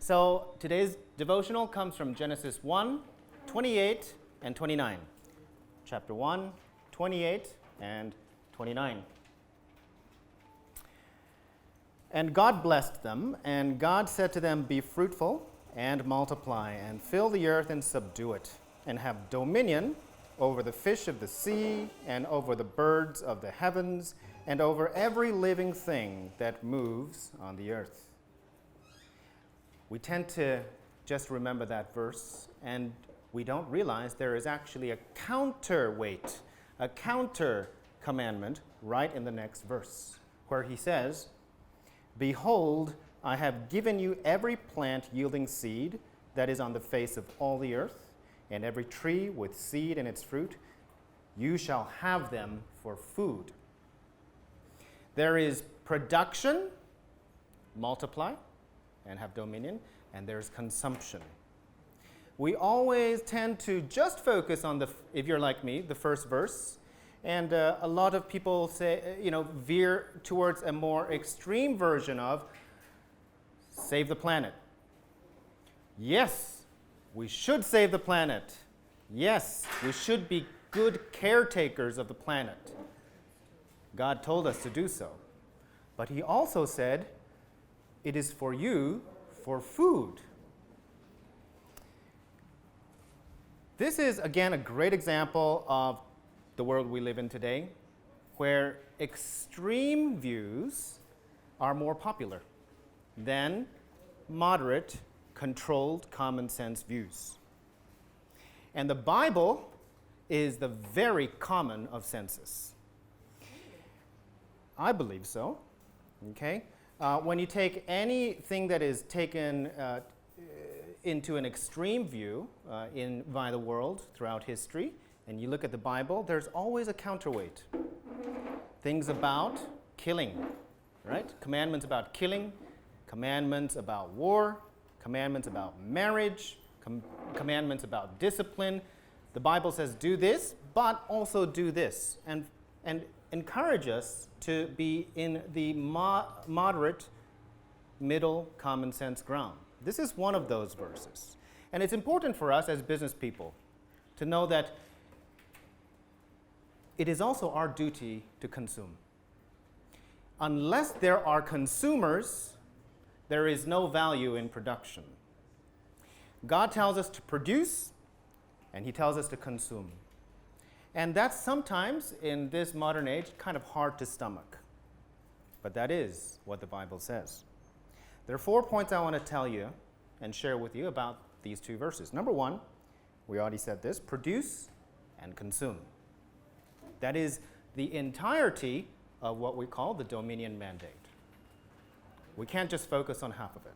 So today's devotional comes from Genesis 1, 28 and 29. Chapter 1, 28 and 29. And God blessed them, and God said to them, "Be fruitful and multiply, and fill the earth and subdue it, and have dominion over the fish of the sea, and over the birds of the heavens, and over every living thing that moves on the earth." We tend to just remember that verse, and we don't realize there is actually a counterweight, a counter commandment right in the next verse, where he says, "Behold, I have given you every plant yielding seed that is on the face of all the earth, and every tree with seed in its fruit. You shall have them for food." There is production, multiply, and have dominion, and there's consumption. We always tend to just focus on if you're like me, the first verse, and a lot of people say, veer towards a more extreme version of save the planet. Yes, we should save the planet. Yes, we should be good caretakers of the planet. God told us to do so. But he also said, it is for you for food. This is, again, a great example of the world we live in today, where extreme views are more popular than moderate, controlled, common sense views. And the Bible is the very common of senses. I believe so. Okay? When you take anything that is taken into an extreme view by the world throughout history, and you look at the Bible, there's always a counterweight. Things about killing, right? Commandments about killing, commandments about war, commandments about marriage, commandments about discipline. The Bible says do this, but also do this, and encourage us to be in the moderate, middle, common sense ground. This is one of those verses. And it's important for us as business people to know that it is also our duty to consume. Unless there are consumers, there is no value in production. God tells us to produce, and he tells us to consume. And that's sometimes, in this modern age, kind of hard to stomach. But that is what the Bible says. There are 4 points I want to tell you and share with you about these two verses. Number one, we already said this, produce and consume. That is the entirety of what we call the dominion mandate. We can't just focus on half of it.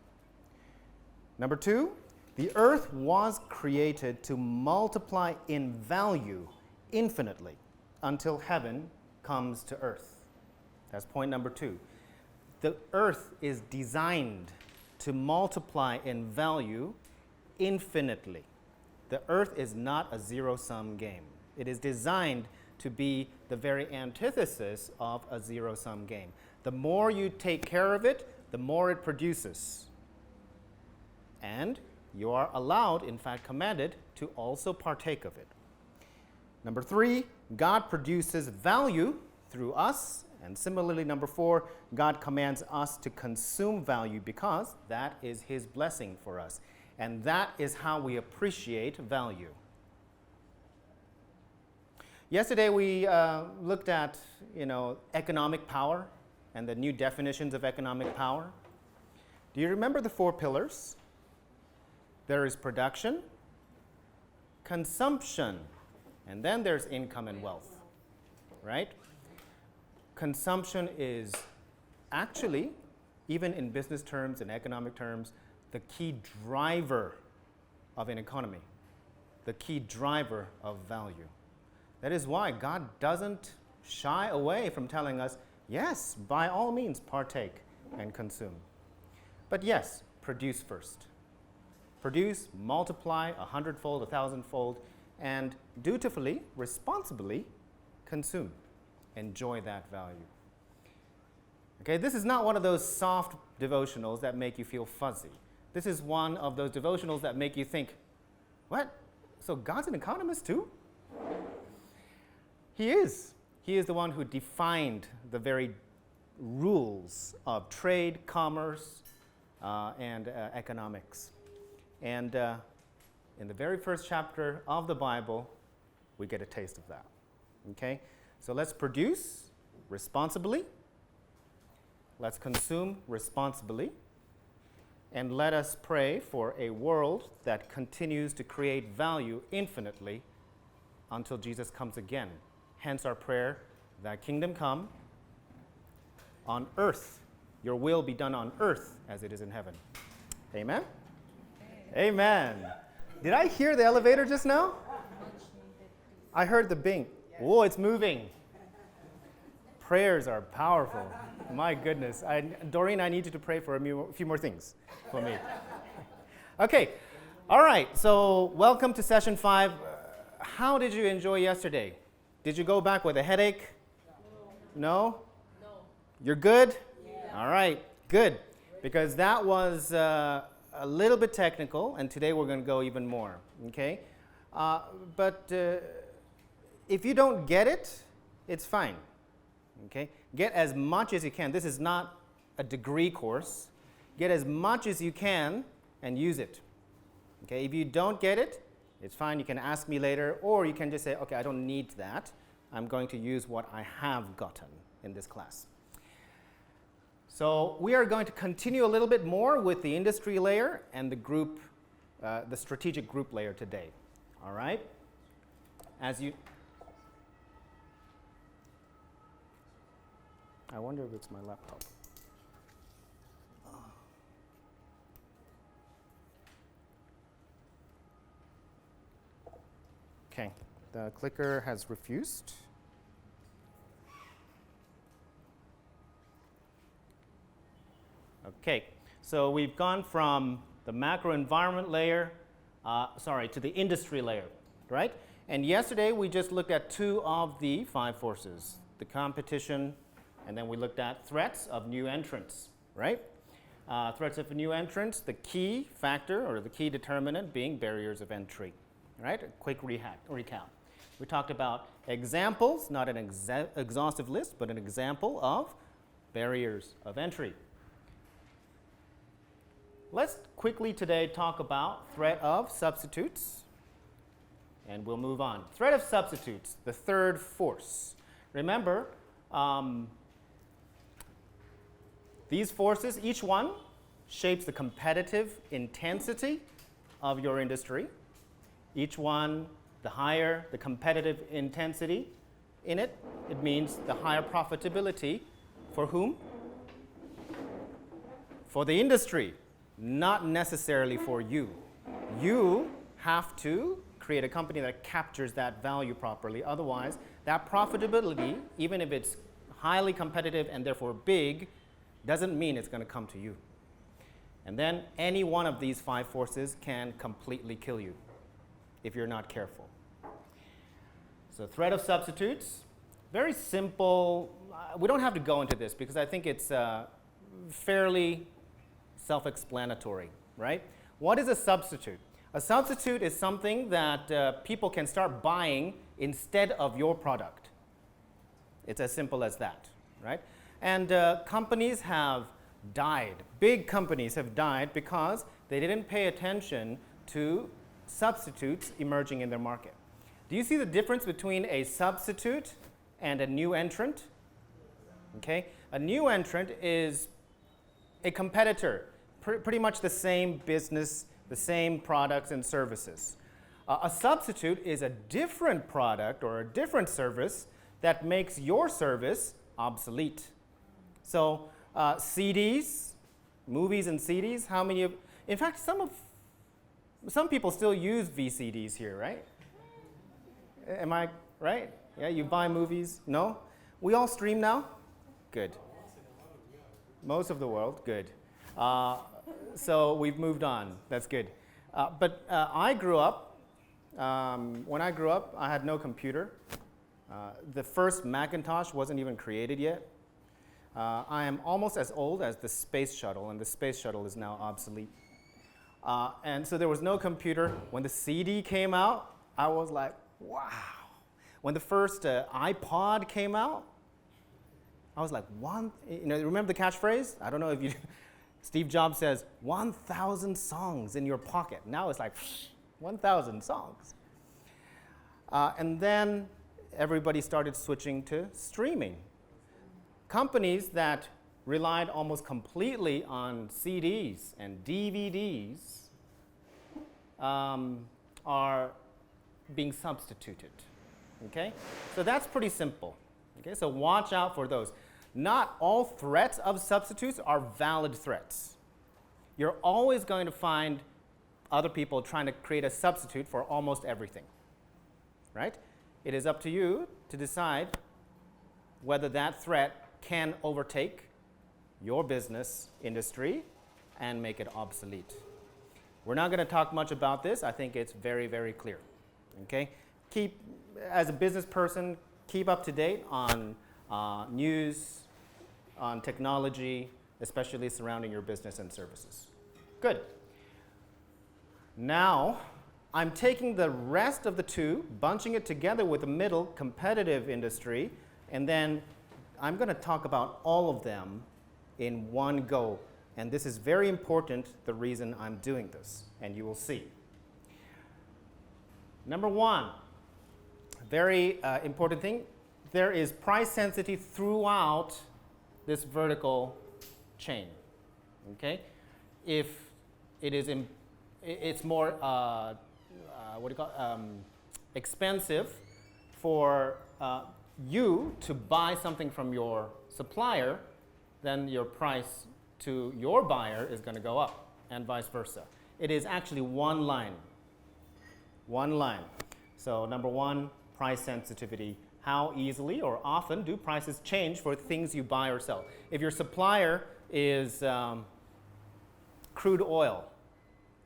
Number two, the earth was created to multiply in value infinitely until heaven comes to earth. That's point number two. The earth is designed to multiply in value infinitely. The earth is not a zero-sum game. It is designed to be the very antithesis of a zero-sum game. The more you take care of it, the more it produces. And you are allowed, in fact commanded, to also partake of it. Number three, God produces value through us. And similarly, number four, God commands us to consume value because that is his blessing for us. And that is how we appreciate value. Yesterday we looked at, economic power and the new definitions of economic power. Do you remember the 4 pillars? There is production, consumption, and then there's income and wealth, right? Consumption is actually, even in business terms and economic terms, the key driver of an economy, the key driver of value. That is why God doesn't shy away from telling us, yes, by all means, partake and consume. But yes, produce first. Produce, multiply 100-fold, 1,000-fold, and dutifully, responsibly consume. Enjoy that value. Okay, this is not one of those soft devotionals that make you feel fuzzy. This is one of those devotionals that make you think, what? So God's an economist too? He is. He is the one who defined the very rules of trade, commerce, and economics. And in the very first chapter of the Bible, we get a taste of that. Okay? So let's produce responsibly. Let's consume responsibly. And let us pray for a world that continues to create value infinitely until Jesus comes again. Hence our prayer, thy kingdom come on earth. Your will be done on earth as it is in heaven. Amen? Amen. Did I hear the elevator just now? I heard the bing. Whoa, it's moving. Prayers are powerful. My goodness. Doreen, I need you to pray for a few more things for me. Okay. All right. So welcome to session 5. How did you enjoy yesterday? Did you go back with a headache? No? No. You're good? Yeah. All right. Good. Because that was a little bit technical, and today we're going to go even more. Okay? But if you don't get it, it's fine. Okay? Get as much as you can. This is not a degree course. Get as much as you can and use it. Okay? If you don't get it, it's fine. You can ask me later, or you can just say, okay, I don't need that. I'm going to use what I have gotten in this class. So we are going to continue a little bit more with the industry layer and the group, the strategic group layer today. All right? I wonder if it's my laptop. Okay, the clicker has refused. Okay, so we've gone from the macro environment layer, to the industry layer, right? And yesterday we just looked at 2 of the 5 forces, the competition, and then we looked at threats of new entrants, right? Threats of new entrants, the key factor or the key determinant being barriers of entry. Right? A quick recap. We talked about examples, not an exhaustive list, but an example of barriers of entry. Let's quickly today talk about threat of substitutes, and we'll move on. Threat of substitutes, the third force. Remember, these forces, each one shapes the competitive intensity of your industry. Each one, the higher the competitive intensity in it, it means the higher profitability for whom? For the industry, not necessarily for you. You have to create a company that captures that value properly. Otherwise, that profitability, even if it's highly competitive and therefore big, doesn't mean it's going to come to you. And then any one of these 5 forces can completely kill you if you're not careful. So threat of substitutes, very simple. We don't have to go into this because I think it's fairly self-explanatory, right? What is a substitute? A substitute is something that people can start buying instead of your product. It's as simple as that, right? And companies have died. Big companies have died because they didn't pay attention to substitutes emerging in their market. Do you see the difference between a substitute and a new entrant? Okay, a new entrant is a competitor, pretty much the same business, the same products and services. A substitute is a different product or a different service that makes your service obsolete. So CDs, movies and CDs, how many of, in fact, some people still use VCDs here, right? Am I right? Yeah, you buy movies? No? We all stream now? Good. Most of the world? Good. So we've moved on. That's good. But I grew up, when I grew up, I had no computer. The first Macintosh wasn't even created yet. I am almost as old as the space shuttle, and the space shuttle is now obsolete. And so there was no computer. When the CD came out, I was like, wow. When the first iPod came out, I was like, remember the catchphrase? I don't know if you, Steve Jobs says, 1,000 songs in your pocket. Now it's like, 1,000 songs. And then everybody started switching to streaming. Companies that relied almost completely on CDs and DVDs are being substituted. Okay? So that's pretty simple. Okay? So watch out for those. Not all threats of substitutes are valid threats. You're always going to find other people trying to create a substitute for almost everything. Right? It is up to you to decide whether that threat can overtake your business industry and make it obsolete. We're not going to talk much about this. I think it's very, very clear. Okay? As a business person, keep up to date on news, on technology, especially surrounding your business and services. Good. Now, I'm taking the rest of the two, bunching it together with the middle competitive industry, and then I'm going to talk about all of them in one go. And this is very important, the reason I'm doing this, and you will see. Number one, very important thing, there is price sensitivity throughout this vertical chain. Okay? If it is, it's more expensive for you to buy something from your supplier, then your price to your buyer is going to go up, and vice versa. It is actually one line. One line. So number one, price sensitivity. How easily or often do prices change for things you buy or sell? If your supplier is crude oil,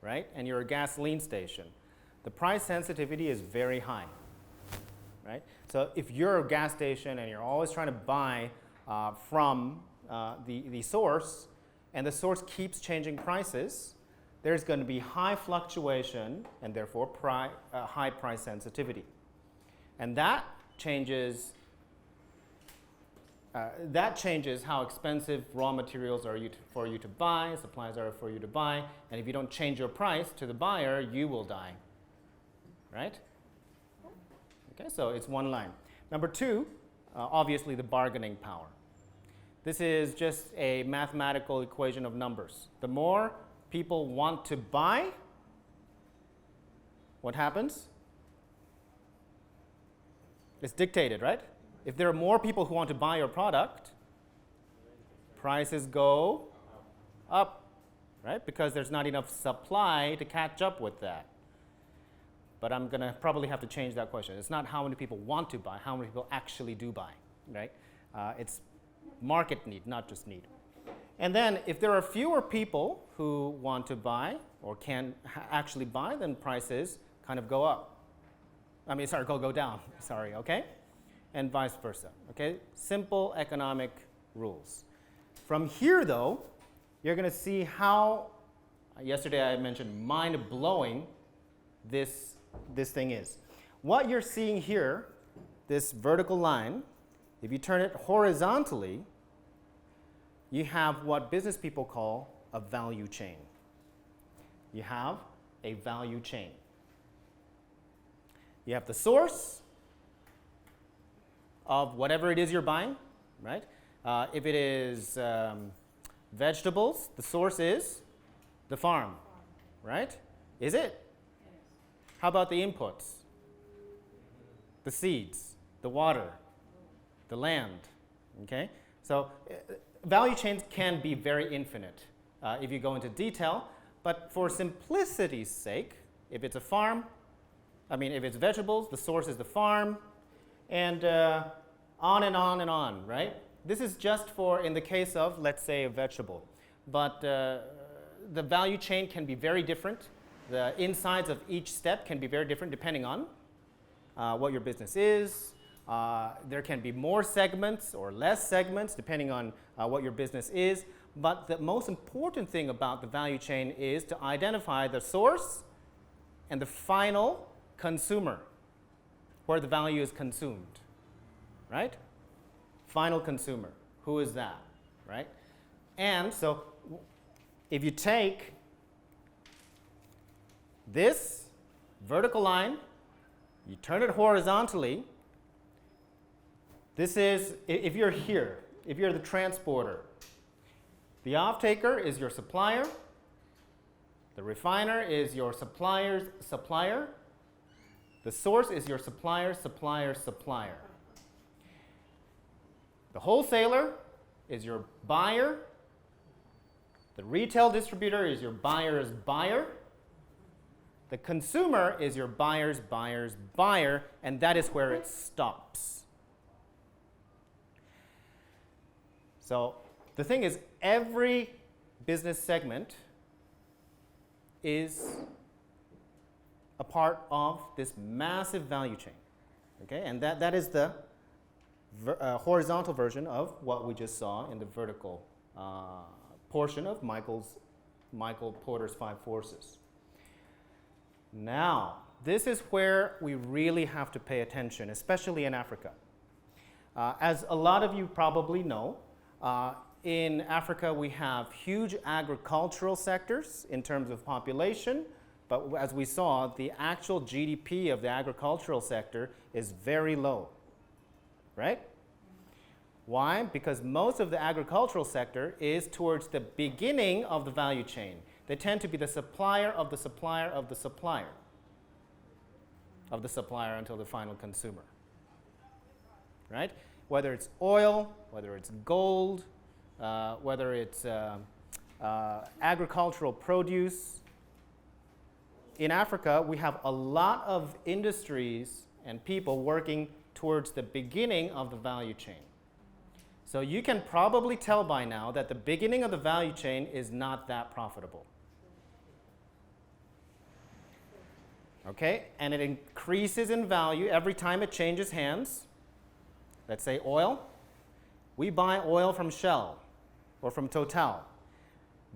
right, and you're a gasoline station, the price sensitivity is very high, right? So if you're a gas station and you're always trying to buy from the source, and the source keeps changing prices, there's going to be high fluctuation and therefore high price sensitivity. And that changes how expensive raw materials are for you to buy, supplies are for you to buy, and if you don't change your price to the buyer, you will die, right? Okay, so it's one line. Number two, obviously the bargaining power. This is just a mathematical equation of numbers. The more people want to buy, what happens? It's dictated, right? If there are more people who want to buy your product, prices go up, right? Because there's not enough supply to catch up with that. But I'm going to probably have to change that question. It's not how many people want to buy, how many people actually do buy, right? It's market need, not just need. And then if there are fewer people who want to buy or can actually buy, then prices kind of go up. Go down, okay? And vice versa, okay? Simple economic rules. From here, though, you're going to see how, yesterday I mentioned mind-blowing this thing is. What you're seeing here, this vertical line, if you turn it horizontally, you have what business people call a value chain. You have a value chain. You have the source of whatever it is you're buying, right? If it is vegetables, the source is the farm, right? Is it? How about the inputs? The seeds, the water, the land, okay? So value chains can be very infinite if you go into detail, but for simplicity's sake, if it's a farm, if it's vegetables, the source is the farm, and on and on and on, right? This is just for in the case of, let's say, a vegetable. But the value chain can be very different. The insides of each step can be very different depending on what your business is, There can be more segments or less segments depending on what your business is. But the most important thing about the value chain is to identify the source and the final consumer, where the value is consumed, right? Final consumer, who is that, right? And so if you take this vertical line, you turn it horizontally, this is, if you're here, if you're the transporter, the off-taker is your supplier, the refiner is your supplier's supplier, the source is your supplier's supplier's supplier. The wholesaler is your buyer, the retail distributor is your buyer's buyer, the consumer is your buyer's buyer's buyer, and that is where it stops. So the thing is, every business segment is a part of this massive value chain. Okay? And that is the horizontal version of what we just saw in the vertical portion of Michael Porter's 5 forces. Now, this is where we really have to pay attention, especially in Africa. As a lot of you probably know, in Africa we have huge agricultural sectors in terms of population, but as we saw, the actual GDP of the agricultural sector is very low, right? Why? Because most of the agricultural sector is towards the beginning of the value chain. They tend to be the supplier of the supplier of the supplier of the supplier until the final consumer, right? Whether it's oil, whether it's gold, whether it's agricultural produce. In Africa, we have a lot of industries and people working towards the beginning of the value chain. So you can probably tell by now that the beginning of the value chain is not that profitable. Okay? And it increases in value every time it changes hands. Let's say oil. We buy oil from Shell or from Total.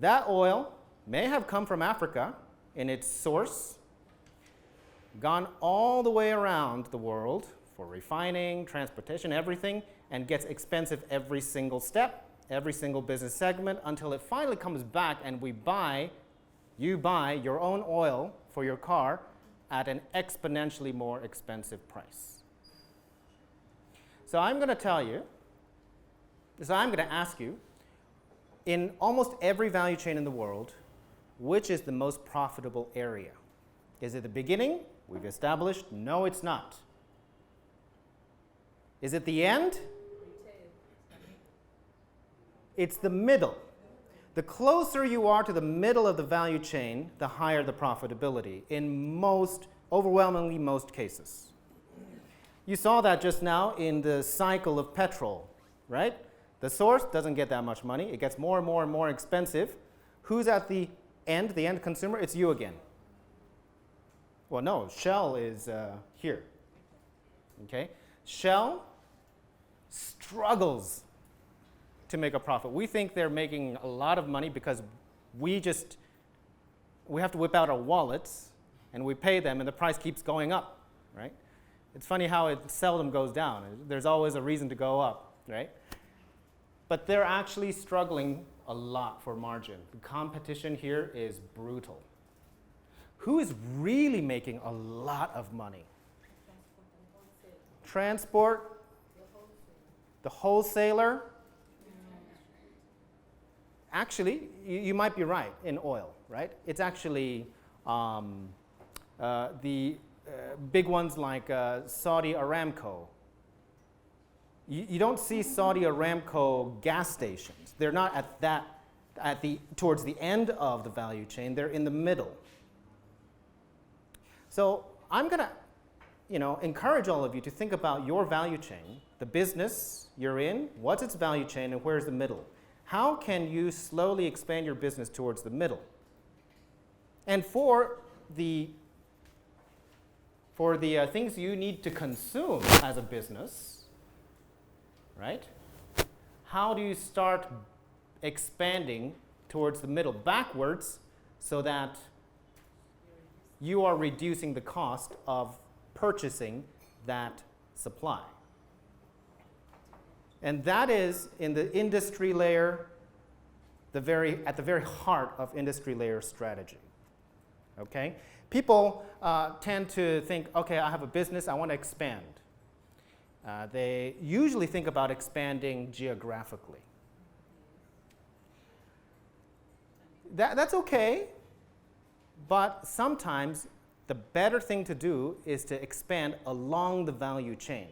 That oil may have come from Africa in its source, gone all the way around the world for refining, transportation, everything, and gets expensive every single step, every single business segment, until it finally comes back and you buy your own oil for your car at an exponentially more expensive price. So I'm going to ask you, in almost every value chain in the world, which is the most profitable area? Is it the beginning? We've established, no, it's not. Is it the end? It's the middle. The closer you are to the middle of the value chain, the higher the profitability in overwhelmingly most cases. You saw that just now in the cycle of petrol, right? The source doesn't get that much money. It gets more and more and more expensive. Who's at the end consumer? It's you again. Well, no, Shell is here. Okay? Shell struggles to make a profit. We think they're making a lot of money because we have to whip out our wallets and we pay them and the price keeps going up, right? It's funny how it seldom goes down. There's always a reason to go up, right? But they're actually struggling a lot for margin. The competition here is brutal. Who is really making a lot of money? Transport, the wholesaler. Actually, you might be right in oil, right? It's actually the big ones like Saudi Aramco. You don't see Saudi Aramco gas stations. They're not towards the end of the value chain. They're in the middle. So I'm going to, encourage all of you to think about your value chain, the business you're in, what's its value chain, and where's the middle. How can you slowly expand your business towards the middle? And for the for the things you need to consume as a business, right? How do you start expanding towards the middle backwards so that you are reducing the cost of purchasing that supply? And that is in the industry layer, at the very heart of industry layer strategy. Okay? People tend to think, okay, I have a business, I want to expand. They usually think about expanding geographically. That's okay, but sometimes the better thing to do is to expand along the value chain.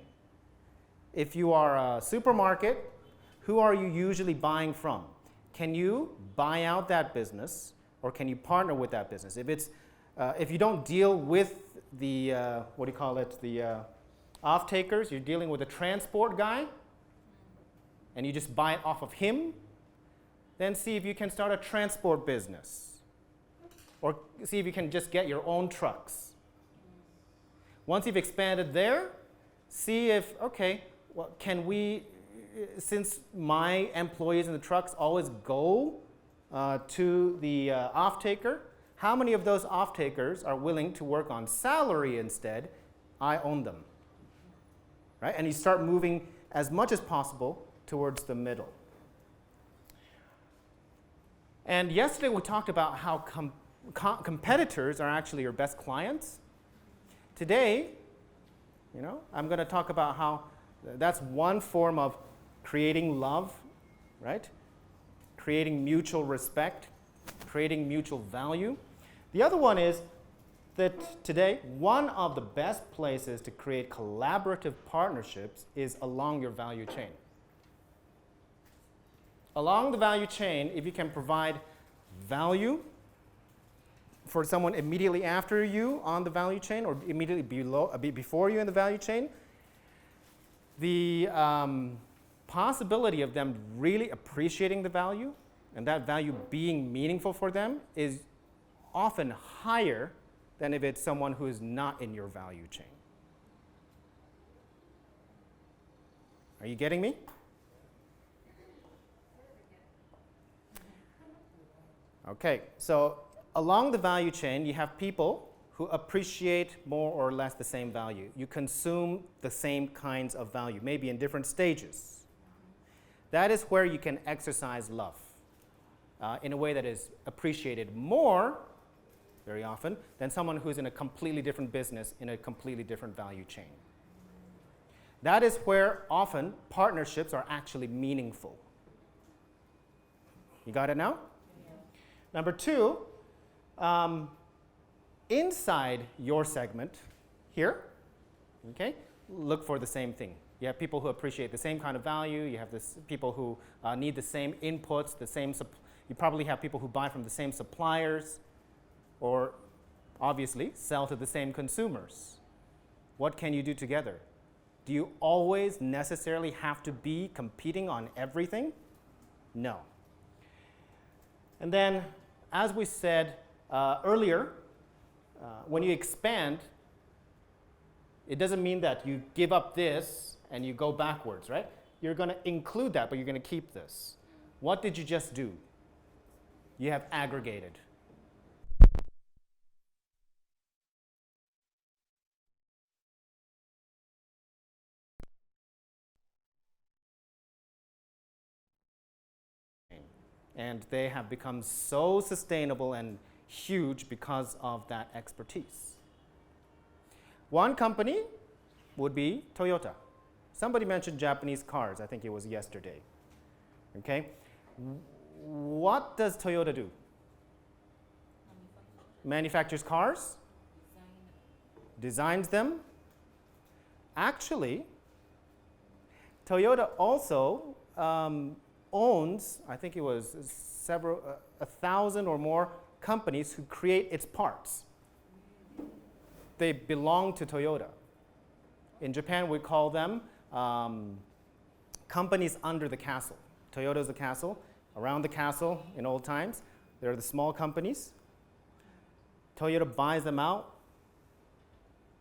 If you are a supermarket, who are you usually buying from? Can you buy out that business, or can you partner with that business? If you don't deal with the the off-takers, you're dealing with a transport guy, and you just buy it off of him, then see if you can start a transport business, or see if you can just get your own trucks. Once you've expanded there, see if, okay, well, can we, since my employees in the trucks always go to the off-taker, how many of those off-takers are willing to work on salary instead? I own them. Right? And you start moving as much as possible towards the middle. And yesterday we talked about how competitors are actually your best clients. Today, I'm going to talk about how that's one form of creating love, right? Creating mutual respect, creating mutual value. The other one is that today, one of the best places to create collaborative partnerships is along your value chain. Along the value chain, if you can provide value for someone immediately after you on the value chain or immediately before you in the value chain, the possibility of them really appreciating the value and that value being meaningful for them is often higher than if it's someone who is not in your value chain. Are you getting me? Okay, so along the value chain, you have people who appreciate more or less the same value. You consume the same kinds of value, maybe in different stages. That is where you can exercise love in a way that is appreciated more, very often, than someone who's in a completely different business in a completely different value chain. That is where often partnerships are actually meaningful. You got it now? Yeah. Number two, inside your segment here, okay, look for the same thing. You have people who appreciate the same kind of value. You have people who need the same inputs, you probably have people who buy from the same suppliers, or obviously sell to the same consumers. What can you do together? Do you always necessarily have to be competing on everything? No. And then, as we said earlier, when you expand, it doesn't mean that you give up this and you go backwards, right? You're going to include that, but you're going to keep this. What did you just do? You have aggregated. And they have become so sustainable and huge because of that expertise. One company would be Toyota. Somebody mentioned Japanese cars. I think it was yesterday. Okay? What does Toyota do? Manufactures cars? Designs them? Actually, Toyota also owns, I think it was 1,000 or more companies who create its parts. They belong to Toyota. In Japan, we call them companies under the castle. Toyota is the castle. Around the castle, in old times, there are the small companies. Toyota buys them out,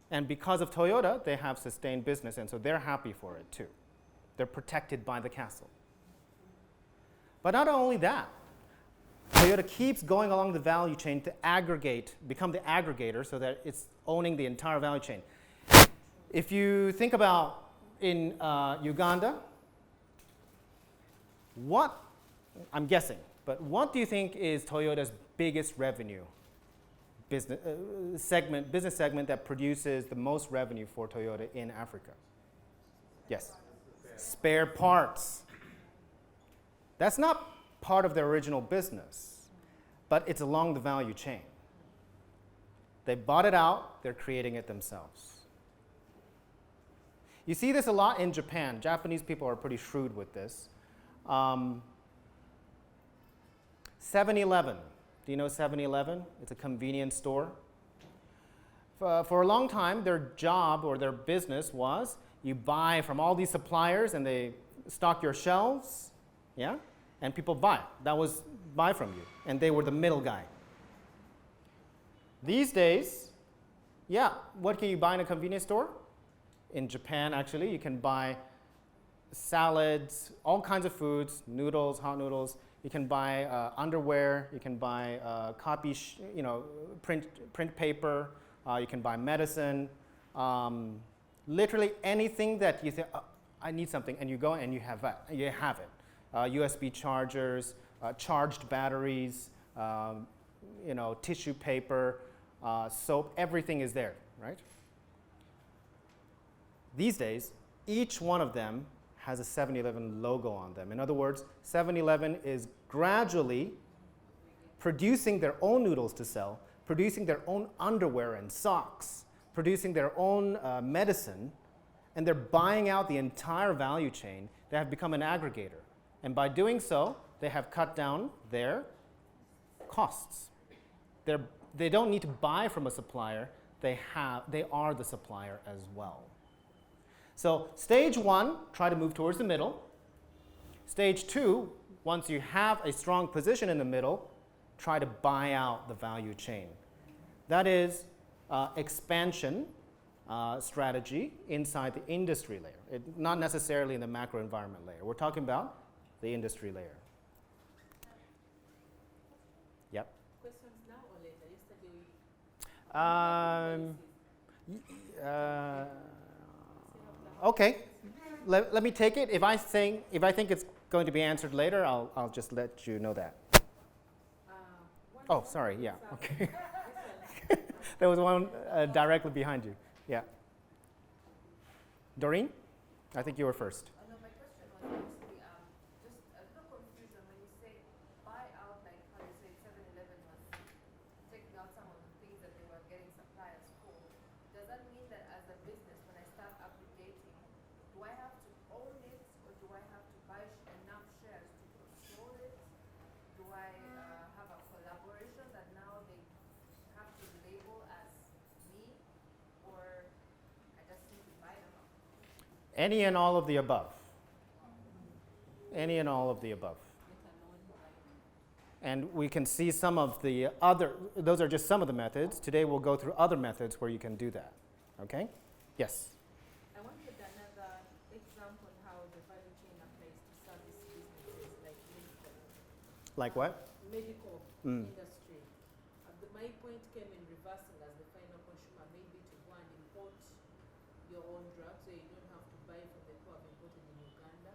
And because of Toyota, they have sustained business, and so they're happy for it too. They're protected by the castle. But not only that, Toyota keeps going along the value chain to aggregate, become the aggregator so that it's owning the entire value chain. If you think about in Uganda, I'm guessing, but what do you think is Toyota's biggest revenue business segment that produces the most revenue for Toyota in Africa? Yes. Spare parts. That's not part of their original business, but it's along the value chain. They bought it out, they're creating it themselves. You see this a lot in Japan. Japanese people are pretty shrewd with this. 7-Eleven. Do you know 7-Eleven? It's a convenience store. For a long time, their job or their business was you buy from all these suppliers and they stock your shelves, yeah? And people buy. That was buy from you. And they were the middle guy. These days, yeah, what can you buy in a convenience store? In Japan, actually, you can buy salads, all kinds of foods, noodles, hot noodles. You can buy underwear. You can buy print paper. You can buy medicine. Literally anything that you think, I need something, and you go and you have it. USB chargers, charged batteries, tissue paper, soap. Everything is there, right? These days, each one of them has a 7-Eleven logo on them. In other words, 7-Eleven is gradually producing their own noodles to sell, producing their own underwear and socks, producing their own medicine, and they're buying out the entire value chain. They have become an aggregator. And by doing so, they have cut down their costs. They don't need to buy from a supplier. They are the supplier as well. So stage one, try to move towards the middle. Stage two, once you have a strong position in the middle, try to buy out the value chain. That is expansion strategy inside the industry layer, not necessarily in the macro environment layer. We're talking about the industry layer. Yep. Questions now or later? Yesterday. Okay, let me take it. If I think it's going to be answered later, I'll just let you know that. Oh, sorry. Yeah. Okay. There was one directly behind you. Yeah. Doreen, I think you were first. No, my question was actually just a little confusion when you say buy out, like how you say 7-Eleven was taking out some of the things that they were getting suppliers for. Does that mean that as a business, when I start aggregating, do I have to own it or do I have to buy enough shares to control it? Do I have a collaboration that now they have to label as me, or I just need to buy them out? Any and all of the above. Any and all of the above. And we can see some of the other, those are just some of the methods. Today we'll go through other methods where you can do that. Okay? Yes? I wanted another example how the value chain applies to service businesses like medical. Like what? Medical industry. My point came in reversal as the final consumer, maybe to go and import your own drugs so you don't have to buy from the who have imported in Uganda.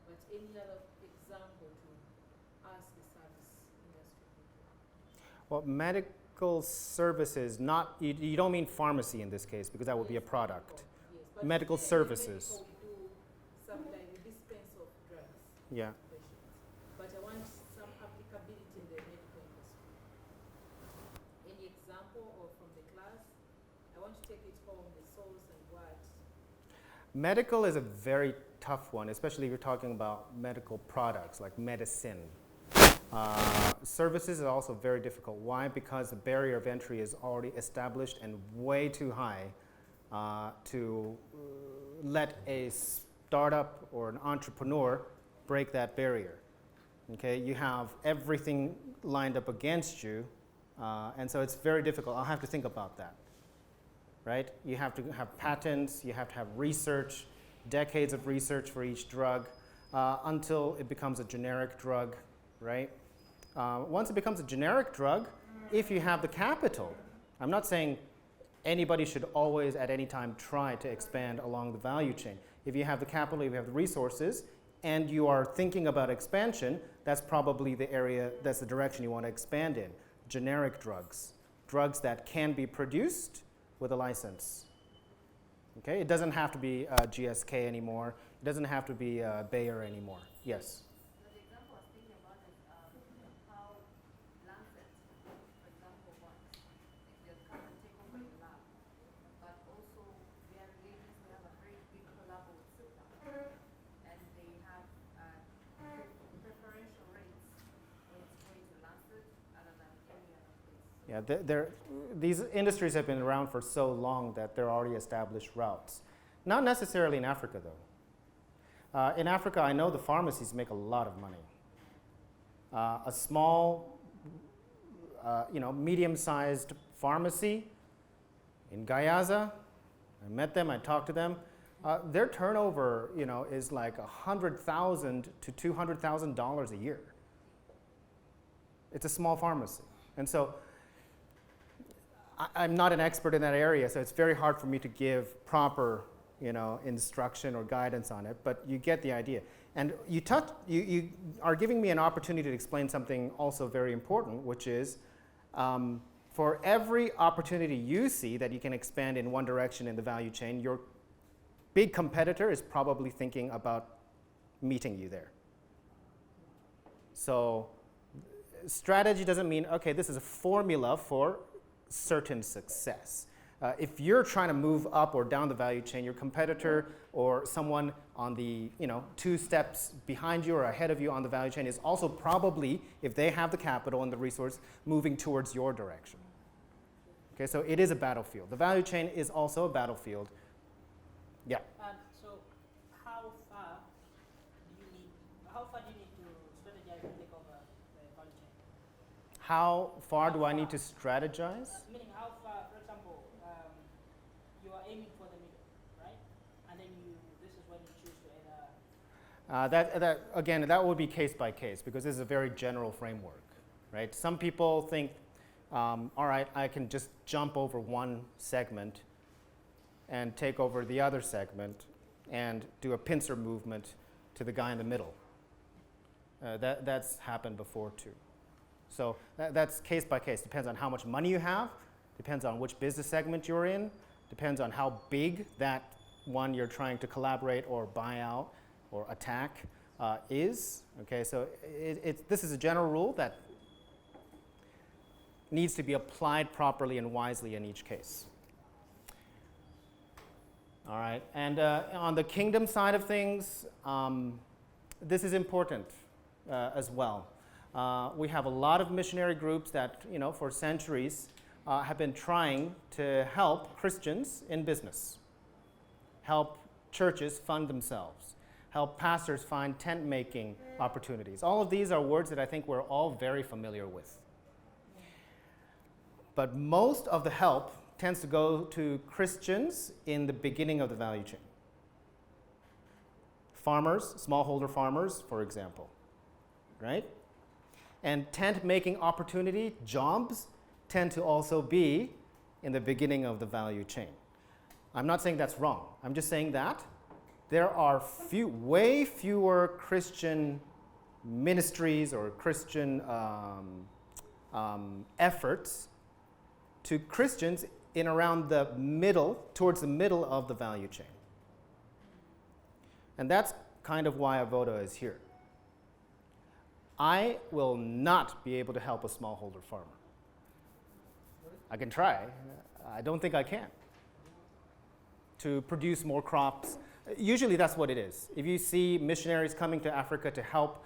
But any other example to ask the service industry people? Well, medical services, you don't mean pharmacy in this case because that would be a product. Yes, but Medical in services. medical we do supply, we dispense of drugs Yeah. to patients. But I want some applicability in the medical industry. Any example or from the class? I want to take it home, the source and what. Medical is a very tough one, especially if you're talking about medical products like medicine. Services is also very difficult. Why? Because the barrier of entry is already established and way too high to let a startup or an entrepreneur break that barrier. Okay, you have everything lined up against you, and so it's very difficult. I'll have to think about that. right? You have to have patents, you have to have research, decades of research for each drug, until it becomes a generic drug, right? Once it becomes a generic drug, if you have the capital, I'm not saying anybody should always at any time try to expand along the value chain. If you have the capital, if you have the resources, and you are thinking about expansion, that's probably the area, that's the direction you want to expand in. Generic drugs, drugs that can be produced with a license. Okay, it doesn't have to be GSK anymore. It doesn't have to be Bayer anymore. Yes? So the example I was thinking about is how Lancet, for example, works. If they come and take over your lab, but also they are related, they have a very big collab with Cipla, and they have preferential rates when it's going to Lancet other than any other place. Yeah, these industries have been around for so long that they're already established routes. Not necessarily in Africa, though. In Africa, I know the pharmacies make a lot of money. A small, medium-sized pharmacy in Gayaza, I met them, I talked to them. Their turnover, is like $100,000 to $200,000 a year. It's a small pharmacy, and so I'm not an expert in that area, so it's very hard for me to give proper, instruction or guidance on it. But you get the idea, and you are giving me an opportunity to explain something also very important, which is for every opportunity you see that you can expand in one direction in the value chain, your big competitor is probably thinking about meeting you there. So strategy doesn't mean, okay, this is a formula for certain success. If you're trying to move up or down the value chain, your competitor or someone on the 2 steps behind you or ahead of you on the value chain is also probably, if they have the capital and the resource, moving towards your direction. Okay, so it is a battlefield. The value chain is also a battlefield. Yeah. And so, how far do you need to strategize to take over the value chain? How far do I need to strategize? Meaning, how far, for example, you are aiming for the middle, right? And then this is when you choose to either. Again, that would be case by case because this is a very general framework, right? Some people think, all right, I can just jump over one segment and take over the other segment and do a pincer movement to the guy in the middle. That's happened before too. So that's case by case. Depends on how much money you have, depends on which business segment you're in, depends on how big that one you're trying to collaborate or buy out or attack is. Okay, so this is a general rule that needs to be applied properly and wisely in each case. All right, and on the kingdom side of things, this is important as well. We have a lot of missionary groups that, for centuries have been trying to help Christians in business, help churches fund themselves, help pastors find tent-making opportunities. All of these are words that I think we're all very familiar with. But most of the help tends to go to Christians in the beginning of the value chain. Farmers, smallholder farmers, for example, right? And tent-making opportunity, jobs, tend to also be in the beginning of the value chain. I'm not saying that's wrong. I'm just saying that there are way fewer Christian ministries or Christian efforts to Christians in around the middle, towards the middle of the value chain. And that's kind of why Avoda is here. I will not be able to help a smallholder farmer. I can try. I don't think I can. To produce more crops. Usually that's what it is. If you see missionaries coming to Africa to help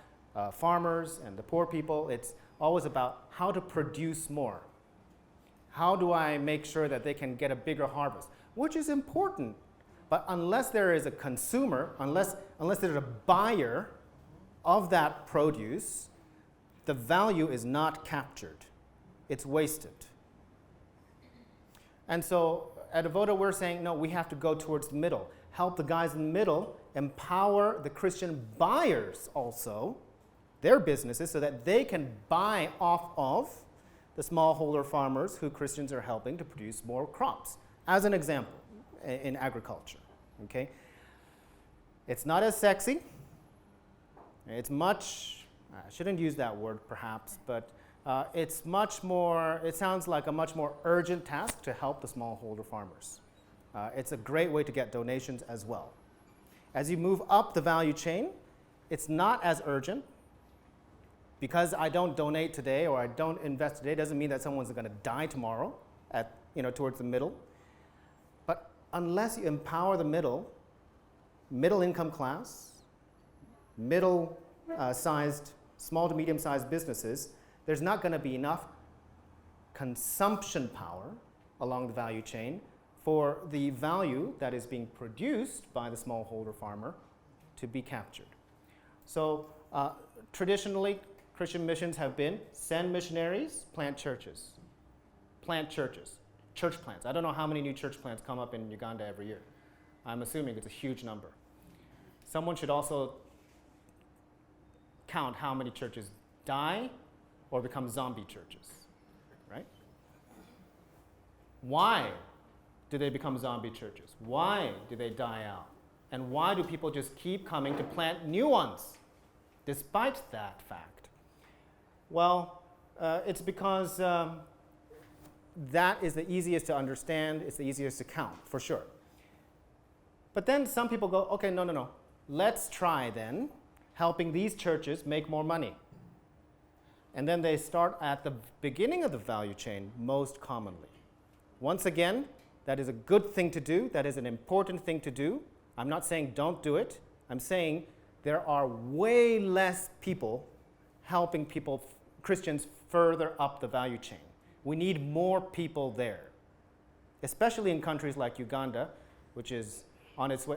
farmers and the poor people, it's always about how to produce more. How do I make sure that they can get a bigger harvest? Which is important. But unless there is a consumer, unless there's a buyer of that produce, the value is not captured. It's wasted. And so at Avoda, we're saying, no, we have to go towards the middle. Help the guys in the middle, empower the Christian buyers also, their businesses, so that they can buy off of the smallholder farmers who Christians are helping to produce more crops, as an example, in agriculture. Okay? It's not as sexy. It's much, I shouldn't use that word perhaps, but it's much more, it sounds like a much more urgent task to help the smallholder farmers. It's a great way to get donations as well. As you move up the value chain, it's not as urgent. Because I don't donate today or I don't invest today doesn't mean that someone's going to die tomorrow at, towards the middle. But unless you empower the middle income class, middle-sized, small to medium-sized businesses, there's not going to be enough consumption power along the value chain for the value that is being produced by the smallholder farmer to be captured. So traditionally, Christian missions have been send missionaries, plant churches. Church plants. I don't know how many new church plants come up in Uganda every year. I'm assuming it's a huge number. Someone should also count how many churches die or become zombie churches, right? Why do they become zombie churches? Why do they die out? And why do people just keep coming to plant new ones despite that fact? Well, it's because that is the easiest to understand, it's the easiest to count, for sure. But then some people go, okay, no. Let's try then helping these churches make more money. And then they start at the beginning of the value chain most commonly. Once again, that is a good thing to do, that is an important thing to do. I'm not saying don't do it. I'm saying there are way less people helping Christians further up the value chain. We need more people there, especially in countries like Uganda, which is on its way,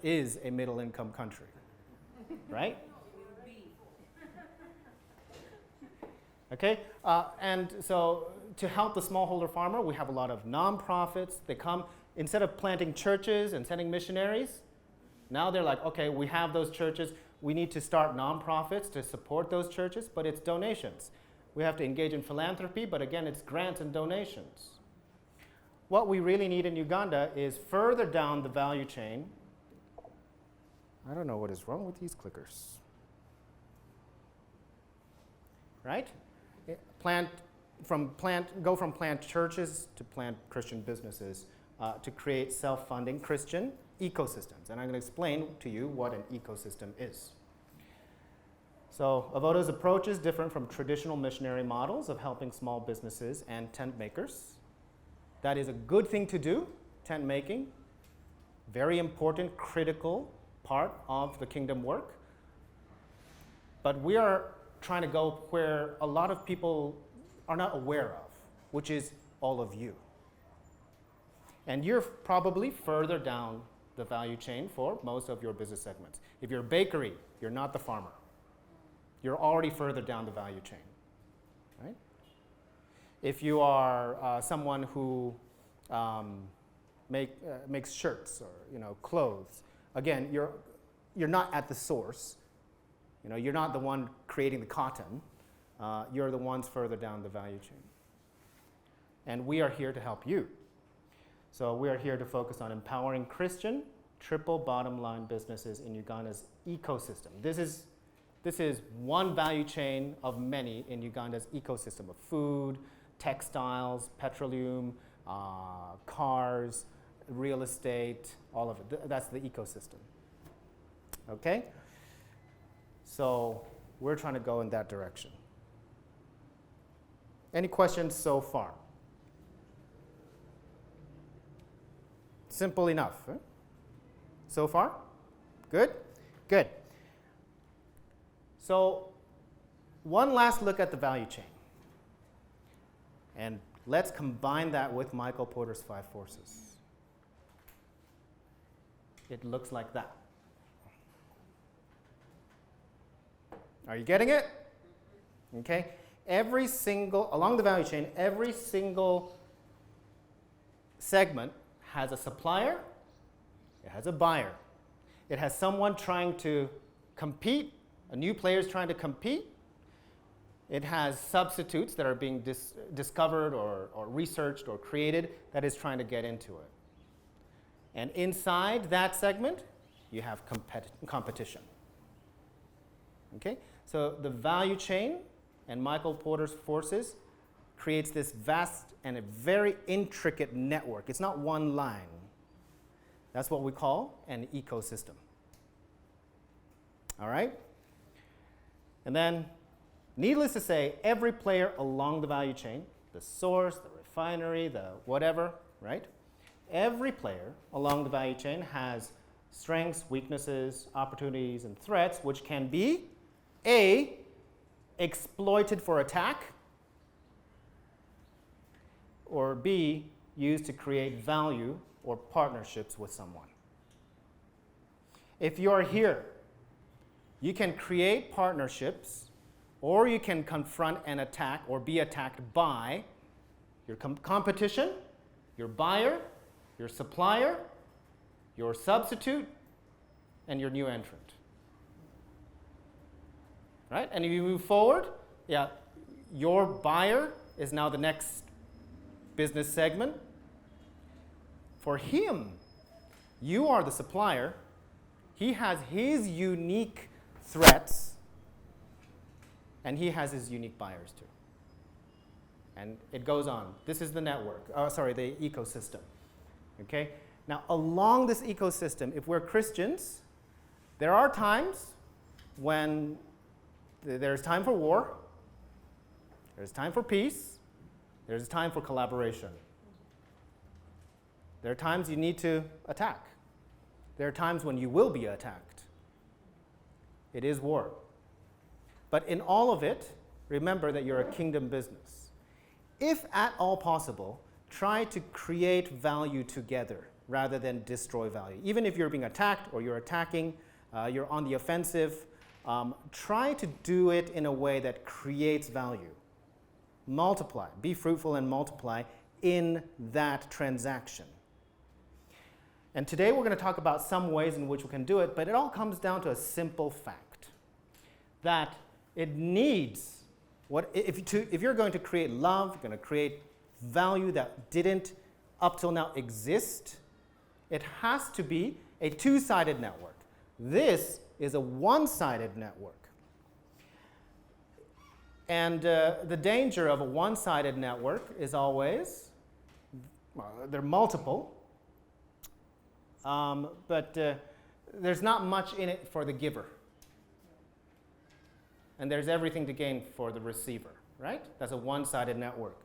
is a middle income country, right? Okay, and so to help the smallholder farmer, we have a lot of nonprofits. They come, instead of planting churches and sending missionaries, now they're like, okay, we have those churches. We need to start nonprofits to support those churches, but it's donations. We have to engage in philanthropy, but again, it's grants and donations. What we really need in Uganda is further down the value chain. I don't know what is wrong with these clickers. Right? Go from plant churches to plant Christian businesses to create self-funding Christian ecosystems. And I'm going to explain to you what an ecosystem is. So Avoda's approach is different from traditional missionary models of helping small businesses and tent makers. That is a good thing to do, tent making. Very important, critical part of the kingdom work. But we are trying to go where a lot of people are not aware of, which is all of you. And you're probably further down the value chain for most of your business segments. If you're a bakery, you're not the farmer. You're already further down the value chain, right? If you are someone who makes shirts or clothes, again, you're not at the source. You're not the one creating the cotton. You're the ones further down the value chain. And we are here to help you. So we are here to focus on empowering Christian triple bottom line businesses in Uganda's ecosystem. This is one value chain of many in Uganda's ecosystem of food, textiles, petroleum, cars, real estate, all of it. That's the ecosystem. Okay? So we're trying to go in that direction. Any questions so far? Simple enough. Huh? So far? Good? Good. So one last look at the value chain. And let's combine that with Michael Porter's 5 forces. It looks like that. Are you getting it? Okay. Along the value chain, every single segment has a supplier, it has a buyer. It has someone trying to compete, a new player is trying to compete. It has substitutes that are being discovered or researched or created that is trying to get into it. And inside that segment, you have competition. Okay? So the value chain and Michael Porter's forces creates this vast and a very intricate network. It's not one line. That's what we call an ecosystem. All right? And then, needless to say, every player along the value chain, the source, the refinery, the whatever, right? Every player along the value chain has strengths, weaknesses, opportunities, and threats, which can be A, exploited for attack, or B, used to create value or partnerships with someone. If you're here, you can create partnerships, or you can confront and attack or be attacked by your competition, your buyer, your supplier, your substitute, and your new entrant. Right? And if you move forward, yeah, your buyer is now the next business segment. For him, you are the supplier. He has his unique threats, and he has his unique buyers too. And it goes on. This is the network, the ecosystem. Okay? Now, along this ecosystem, if we're Christians, there are times when there's time for war, there's time for peace, there's time for collaboration. There are times you need to attack. There are times when you will be attacked. It is war. But in all of it, remember that you're a kingdom business. If at all possible, try to create value together rather than destroy value. Even if you're being attacked or you're attacking, you're on the offensive, try to do it in a way that creates value. Multiply, be fruitful and multiply in that transaction. And today we're going to talk about some ways in which we can do it, but it all comes down to a simple fact that it needs, if you're going to create love, you're going to create value that didn't up till now exist, it has to be a two-sided network. This is a one-sided network. And the danger of a one-sided network is always, well, they're multiple, but there's not much in it for the giver. And there's everything to gain for the receiver, right? That's a one-sided network.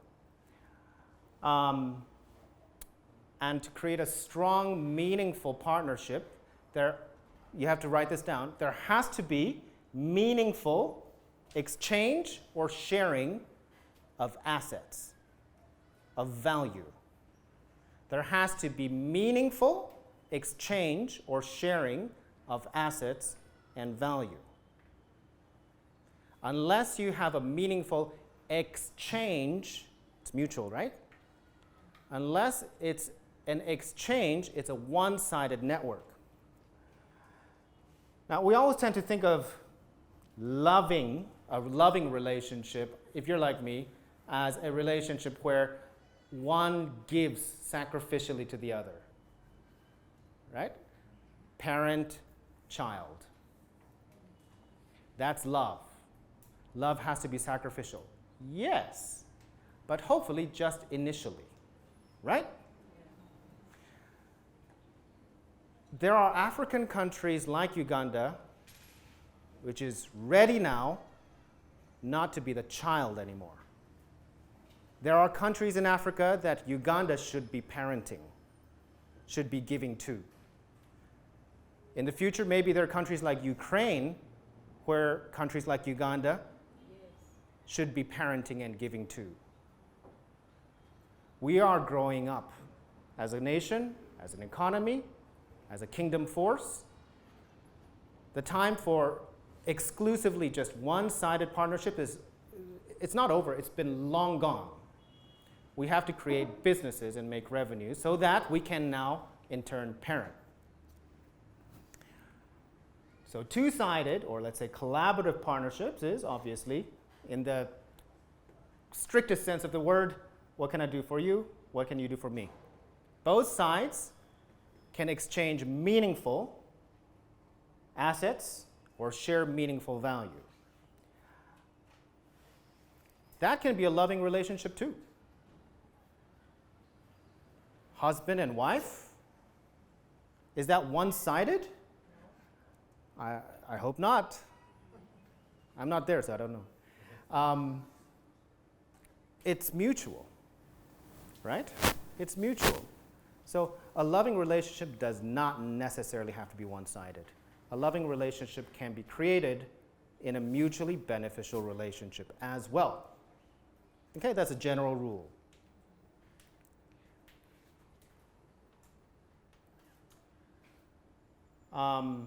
And to create a strong, meaningful partnership, you have to write this down, there has to be meaningful exchange or sharing of assets, of value. There has to be meaningful exchange or sharing of assets and value. Unless you have a meaningful exchange, it's mutual, right? Unless it's an exchange, it's a one-sided network. Now, we always tend to think of a loving relationship, if you're like me, as a relationship where one gives sacrificially to the other, right? Parent, child. That's love. Love has to be sacrificial. Yes, but hopefully just initially, right? There are African countries like Uganda, which is ready now not to be the child anymore. There are countries in Africa that Uganda should be parenting, should be giving to. In the future, maybe there are countries like Ukraine where countries like Uganda should be parenting and giving to. We are growing up as a nation, as an economy, as a kingdom force. The time for exclusively just one-sided partnership it's not over, it's been long gone. we have to create businesses and make revenue so that we can now, in turn, parent. So two-sided, or let's say collaborative partnerships is obviously, in the strictest sense of the word, what can I do for you? What can you do for me? Both sides can exchange meaningful assets or share meaningful value. That can be a loving relationship too. Husband and wife? Is that one-sided? I hope not. I'm not there, so I don't know. It's mutual, right? It's mutual. So a loving relationship does not necessarily have to be one-sided. A loving relationship can be created in a mutually beneficial relationship as well. Okay, that's a general rule.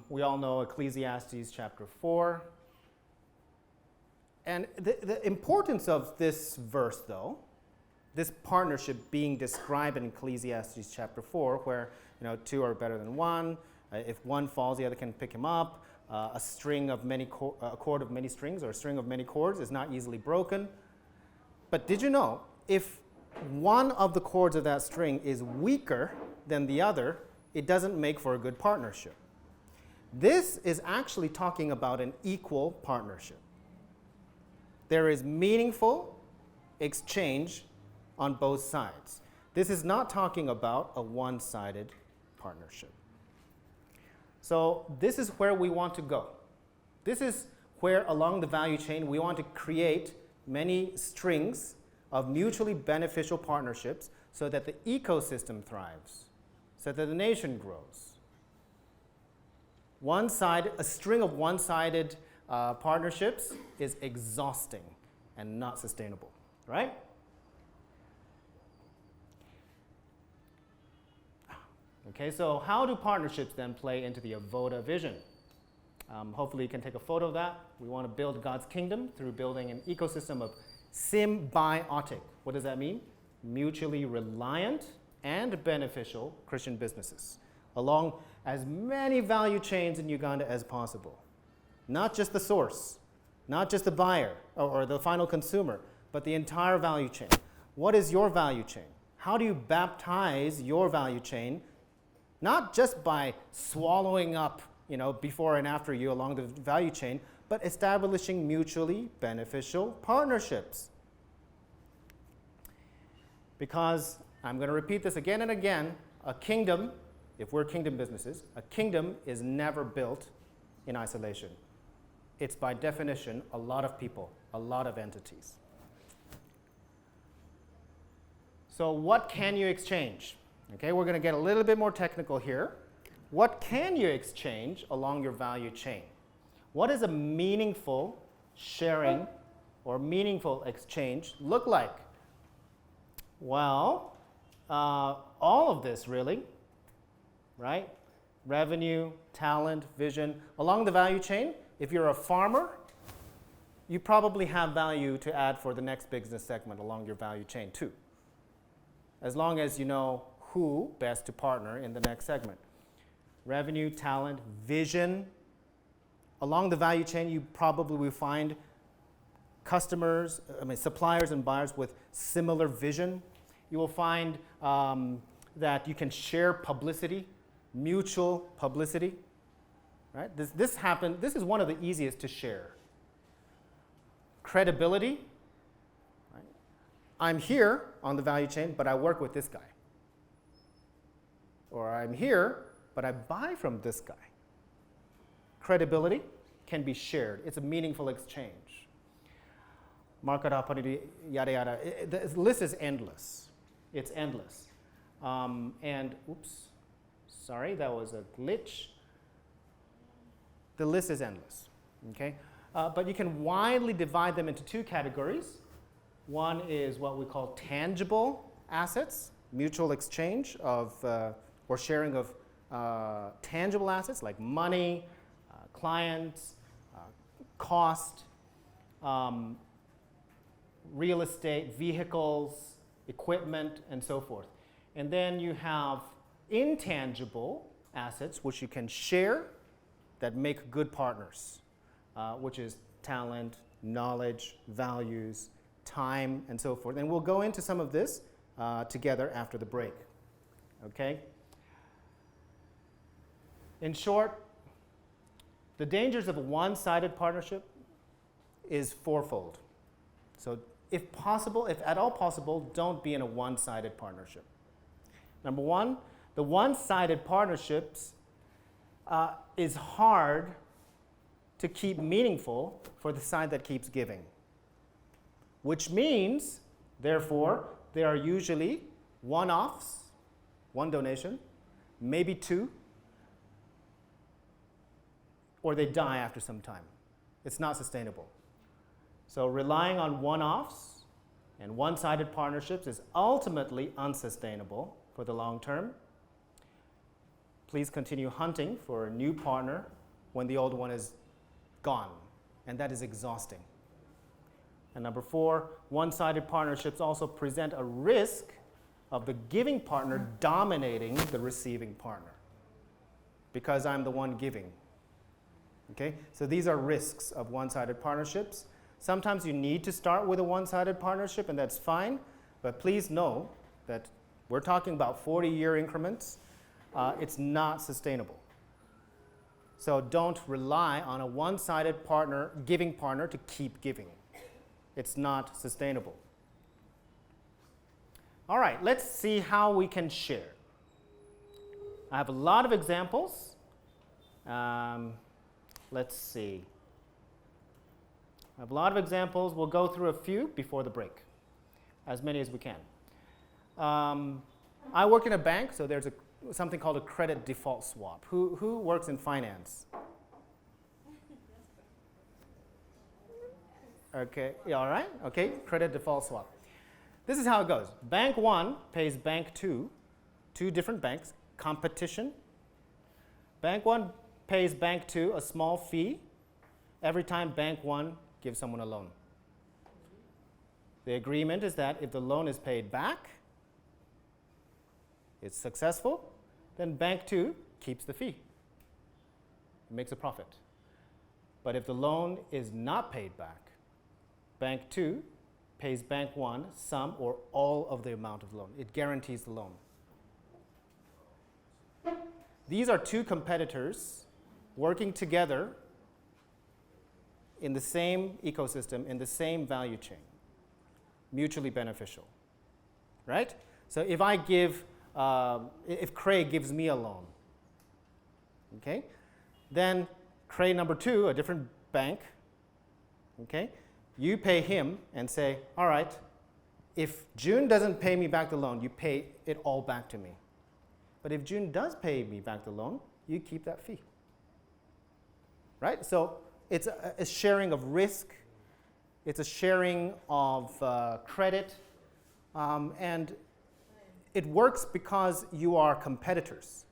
We all know Ecclesiastes chapter 4. And the importance of this verse, though, this partnership being described in Ecclesiastes chapter 4, where two are better than one. If one falls, the other can pick him up. A cord of many strings, or a string of many cords, is not easily broken. But did you know, if one of the cords of that string is weaker than the other, it doesn't make for a good partnership. This is actually talking about an equal partnership. There is meaningful exchange on both sides. This is not talking about a one-sided partnership. So this is where we want to go. This is where along the value chain we want to create many strings of mutually beneficial partnerships so that the ecosystem thrives, so that the nation grows. A string of one-sided partnerships is exhausting and not sustainable, right? Okay, so how do partnerships then play into the Avoda vision? Hopefully you can take a photo of that. We want to build God's kingdom through building an ecosystem of symbiotic. What does that mean? Mutually reliant and beneficial Christian businesses along as many value chains in Uganda as possible. Not just the source, not just the buyer or the final consumer, but the entire value chain. What is your value chain? How do you baptize your value chain? Not just by swallowing up, before and after you along the value chain, but establishing mutually beneficial partnerships. Because, I'm going to repeat this again and again, a kingdom, if we're kingdom businesses, a kingdom is never built in isolation. It's by definition a lot of people, a lot of entities. So what can you exchange? Okay, we're going to get a little bit more technical here. What can you exchange along your value chain? What does a meaningful sharing or meaningful exchange look like? Well, all of this really, right? Revenue, talent, vision. Along the value chain, if you're a farmer, you probably have value to add for the next business segment along your value chain too. As long as you know who best to partner in the next segment. Revenue, talent, vision. Along the value chain, you probably will find suppliers and buyers with similar vision. You will find that you can share publicity, mutual publicity. Right? This is one of the easiest to share. Credibility. Right? I'm here on the value chain, but I work with this guy. Or I'm here, but I buy from this guy. Credibility can be shared. It's a meaningful exchange. Market opportunity, yada yada. The list is endless. It's endless. Sorry, that was a glitch. The list is endless. Okay, but you can widely divide them into two categories. One is what we call tangible assets, mutual exchange of or sharing of tangible assets like money, clients, cost, real estate, vehicles, equipment, and so forth. And then you have intangible assets which you can share that make good partners, which is talent, knowledge, values, time, and so forth. And we'll go into some of this together after the break. Okay? In short, the dangers of a one-sided partnership is fourfold. So if possible, if at all possible, don't be in a one-sided partnership. Number one, the one-sided partnerships is hard to keep meaningful for the side that keeps giving. Which means, therefore, there are usually one-offs, one donation, maybe two, or they die after some time. It's not sustainable. So relying on one-offs and one-sided partnerships is ultimately unsustainable for the long term. Please continue hunting for a new partner when the old one is gone, and that is exhausting. And number four, one-sided partnerships also present a risk of the giving partner dominating the receiving partner because I'm the one giving. Okay? So these are risks of one-sided partnerships. Sometimes you need to start with a one-sided partnership, and that's fine, but please know that we're talking about 40-year increments. It's not sustainable. So don't rely on a one-sided partner, giving partner to keep giving. It's not sustainable. All right, let's see how we can share. I have a lot of examples. Let's see. I have a lot of examples. We'll go through a few before the break, as many as we can. I work in a bank, so there's something called a credit default swap. Who works in finance? Okay, yeah, all right, okay, credit default swap. This is how it goes. Bank 1 pays Bank 2, two different banks, competition. Bank 1 pays Bank 2 a small fee every time Bank 1 gives someone a loan. The agreement is that if the loan is paid back, it's successful, then Bank 2 keeps the fee. It makes a profit. But if the loan is not paid back, Bank 2 pays Bank 1 some or all of the amount of the loan. It guarantees the loan. These are two competitors working together in the same ecosystem, in the same value chain, mutually beneficial, right? So if I give, if Craig gives me a loan, okay, then Craig number 2, a different bank, okay, you pay him and say, all right, if June doesn't pay me back the loan, you pay it all back to me. But if June does pay me back the loan, you keep that fee. Right? So it's a sharing of risk, it's a sharing of credit, and it works because you are competitors,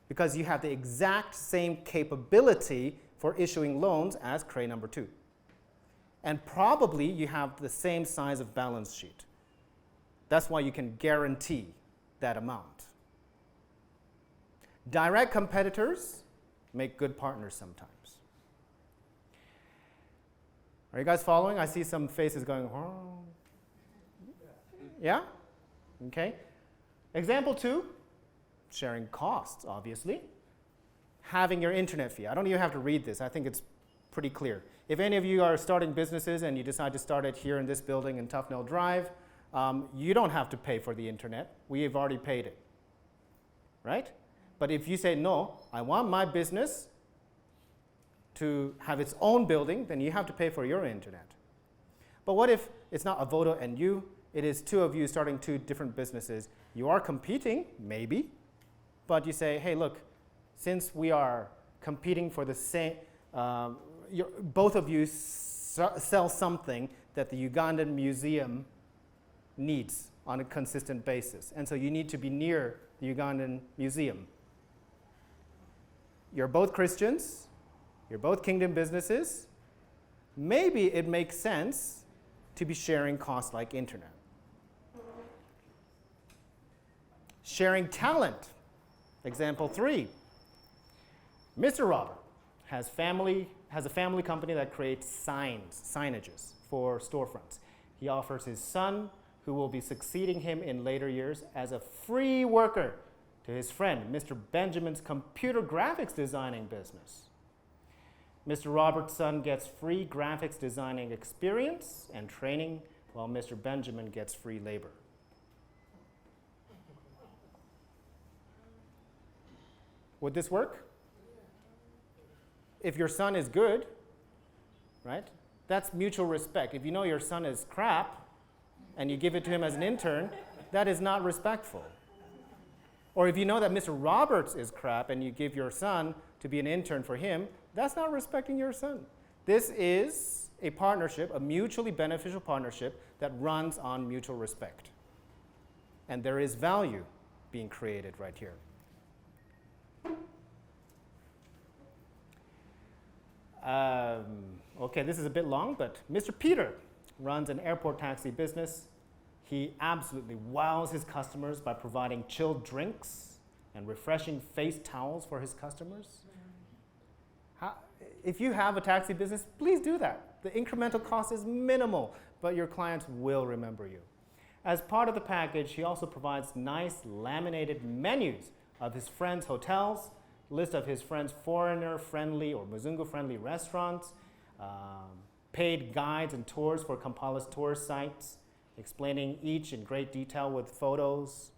because you have the exact same capability for issuing loans as Cray number 2. And probably you have the same size of balance sheet. That's why you can guarantee that amount. Direct competitors make good partners sometimes. Are you guys following? I see some faces going, oh. Yeah? Okay. Example 2, sharing costs, obviously. Having your internet fee. I don't even have to read this. I think it's pretty clear. If any of you are starting businesses and you decide to start it here in this building in Tufnell Drive, you don't have to pay for the internet. We have already paid it, right? But if you say, no, I want my business to have its own building, then you have to pay for your internet. But what if it's not Avoda and you, it is two of you starting two different businesses? You are competing, maybe, but you say, hey, look, since we are competing for the same, both of you sell something that the Ugandan Museum needs on a consistent basis. And so you need to be near the Ugandan Museum. You're both Christians. You're both kingdom businesses. Maybe it makes sense to be sharing costs like internet. Sharing talent. Example 3. Mr. Robert has a family company that creates signages for storefronts. He offers his son, who will be succeeding him in later years, as a free worker to his friend, Mr. Benjamin's computer graphics designing business. Mr. Robert's son gets free graphics designing experience and training, while Mr. Benjamin gets free labor. Would this work? If your son is good, right? That's mutual respect. If you know your son is crap and you give it to him as an intern, that is not respectful. Or if you know that Mr. Roberts is crap and you give your son to be an intern for him, that's not respecting your son. This is a partnership, a mutually beneficial partnership that runs on mutual respect. And there is value being created right here. Okay, this is a bit long, but Mr. Peter runs an airport taxi business. He absolutely wows his customers by providing chilled drinks and refreshing face towels for his customers. If you have a taxi business, please do that. The incremental cost is minimal, but your clients will remember you. As part of the package, he also provides nice laminated menus of his friends' hotels, list of his friends' foreigner-friendly or Mzungu-friendly restaurants, paid guides and tours for Kampala's tourist sites, explaining each in great detail with photos,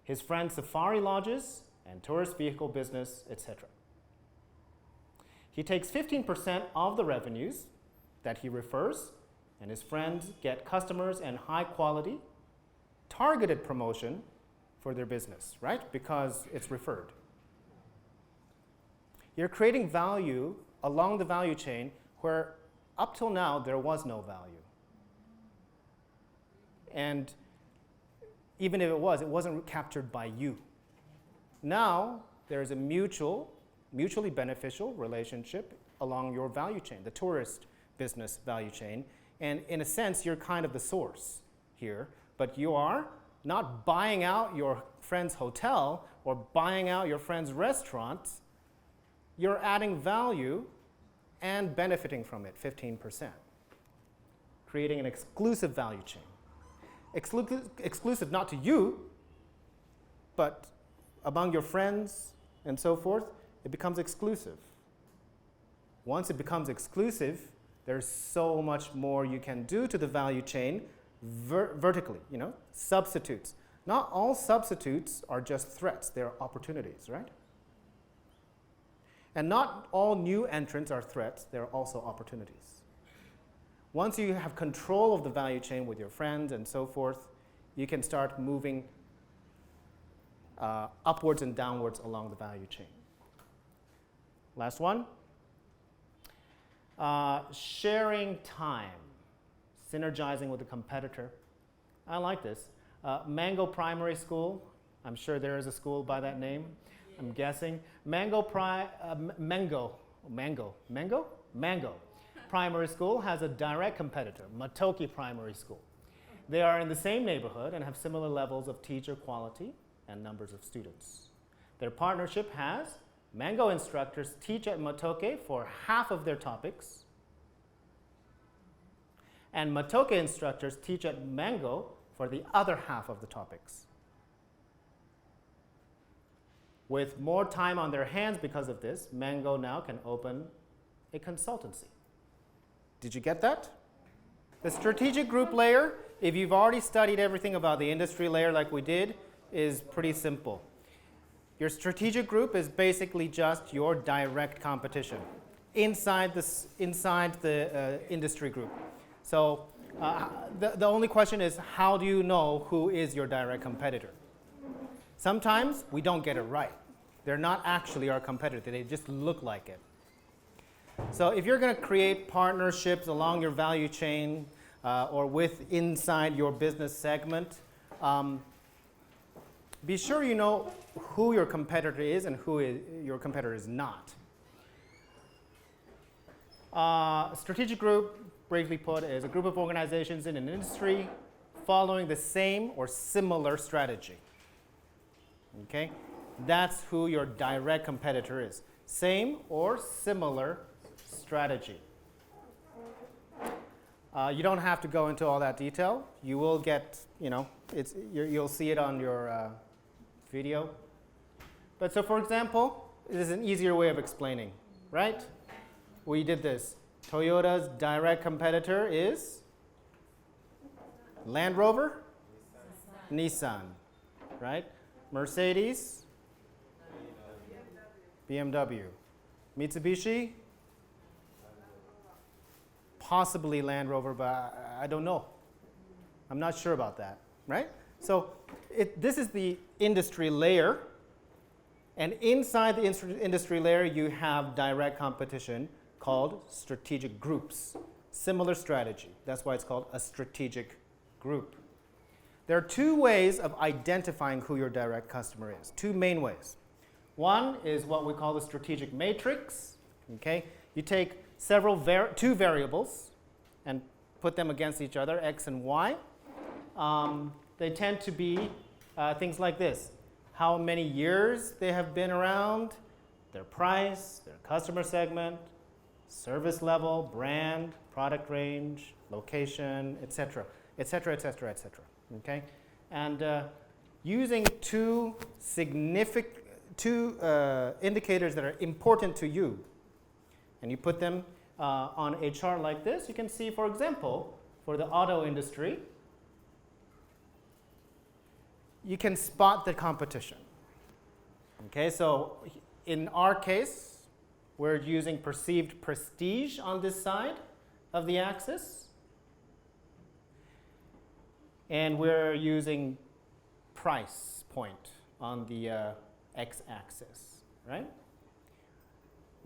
his friends' safari lodges and tourist vehicle business, etc. He takes 15% of the revenues that he refers, and his friends get customers and high quality, targeted promotion for their business, right? Because it's referred. You're creating value along the value chain where up till now there was no value. And even if it wasn't captured by you. Now there is a mutually beneficial relationship along your value chain, the tourist business value chain. And in a sense, you're kind of the source here, but you are not buying out your friend's hotel or buying out your friend's restaurant. You're adding value and benefiting from it, 15%. Creating an exclusive value chain. Exclusive not to you, but among your friends and so forth, it becomes exclusive. Once it becomes exclusive, there's so much more you can do to the value chain vertically, substitutes. Not all substitutes are just threats, they're opportunities, right? And not all new entrants are threats, they're also opportunities. Once you have control of the value chain with your friends and so forth, you can start moving upwards and downwards along the value chain. Last one. Sharing time, synergizing with a competitor. I like this. Mango Primary School, I'm sure there is a school by that name, I'm guessing. Mango Primary School has a direct competitor, Matoke Primary School. They are in the same neighborhood and have similar levels of teacher quality and numbers of students. Their partnership has Mango instructors teach at Matoke for half of their topics, and Matoke instructors teach at Mango for the other half of the topics. With more time on their hands because of this, Mango now can open a consultancy. Did you get that? The strategic group layer, if you've already studied everything about the industry layer like we did, is pretty simple. Your strategic group is basically just your direct competition inside the industry group. So the only question is, how do you know who is your direct competitor? Sometimes we don't get it right. They're not actually our competitor, they just look like it. So if you're going to create partnerships along your value chain or inside your business segment, be sure you know who your competitor is and who your competitor is not. Strategic group, briefly put, is a group of organizations in an industry following the same or similar strategy. Okay? That's who your direct competitor is. Same or similar strategy. You don't have to go into all that detail. You will get, you'll see it on your video. But so for example, this is an easier way of explaining, right? We did this. Toyota's direct competitor is Land Rover, Nissan, right? Mercedes, BMW, Mitsubishi, possibly Land Rover, but I don't know. I'm not sure about that, right? So this is the industry layer. And inside the industry layer, you have direct competition called strategic groups. Similar strategy. That's why it's called a strategic group. There are two ways of identifying who your direct customer is. Two main ways. One is what we call the strategic matrix. Okay? You take two variables and put them against each other, X and Y. They tend to be things like this. How many years they have been around, their price, their customer segment, service level, brand, product range, location, etc., etc., etc., etc. Okay, and using two indicators that are important to you, and you put them on a chart like this, you can see, for example, for the auto industry, you can spot the competition. Okay, so in our case, we're using perceived prestige on this side of the axis. And we're using price point on the x-axis, right?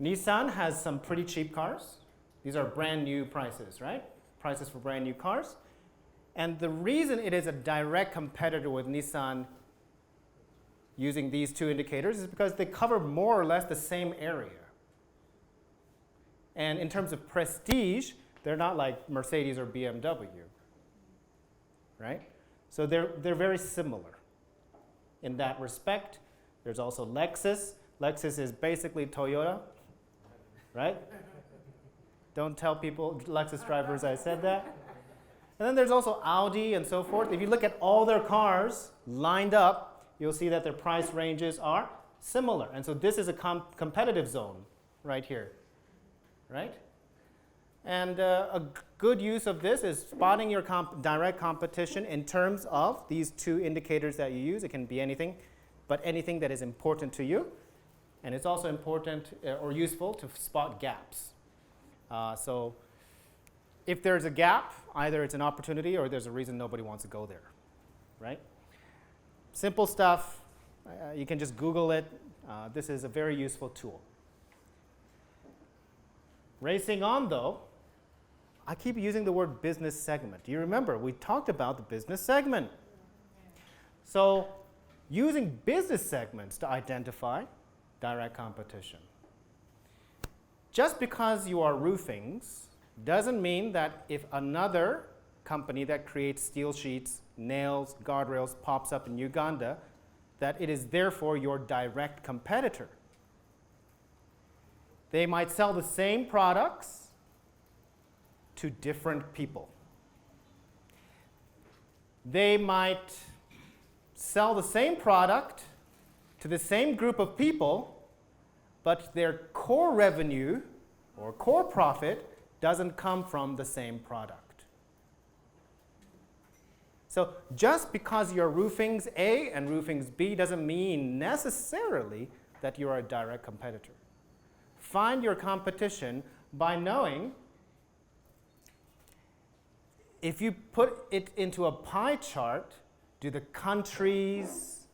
Nissan has some pretty cheap cars. These are brand new prices, right? Prices for brand new cars. And the reason it is a direct competitor with Nissan using these two indicators is because they cover more or less the same area. And in terms of prestige, they're not like Mercedes or BMW, right? So they're very similar in that respect. There's also Lexus. Lexus is basically Toyota, right? Don't tell people, Lexus drivers, I said that. And then there's also Audi and so forth. If you look at all their cars lined up, you'll see that their price ranges are similar. And so this is a competitive zone right here, right? And a good use of this is spotting your direct competition in terms of these two indicators that you use. It can be anything, but anything that is important to you. And it's also important or useful to spot gaps. So if there's a gap, either it's an opportunity or there's a reason nobody wants to go there, right? Simple stuff. You can just Google it. This is a very useful tool. Racing on, though, I keep using the word business segment. Do you remember? We talked about the business segment. So using business segments to identify direct competition. Just because you are roofings doesn't mean that if another company that creates steel sheets, nails, guardrails pops up in Uganda, that it is therefore your direct competitor. They might sell the same products to different people. They might sell the same product to the same group of people, but their core revenue or core profit doesn't come from the same product. So just because you're roofings A and roofings B doesn't mean necessarily that you're a direct competitor. Find your competition by knowing, if you put it into a pie chart, do the countries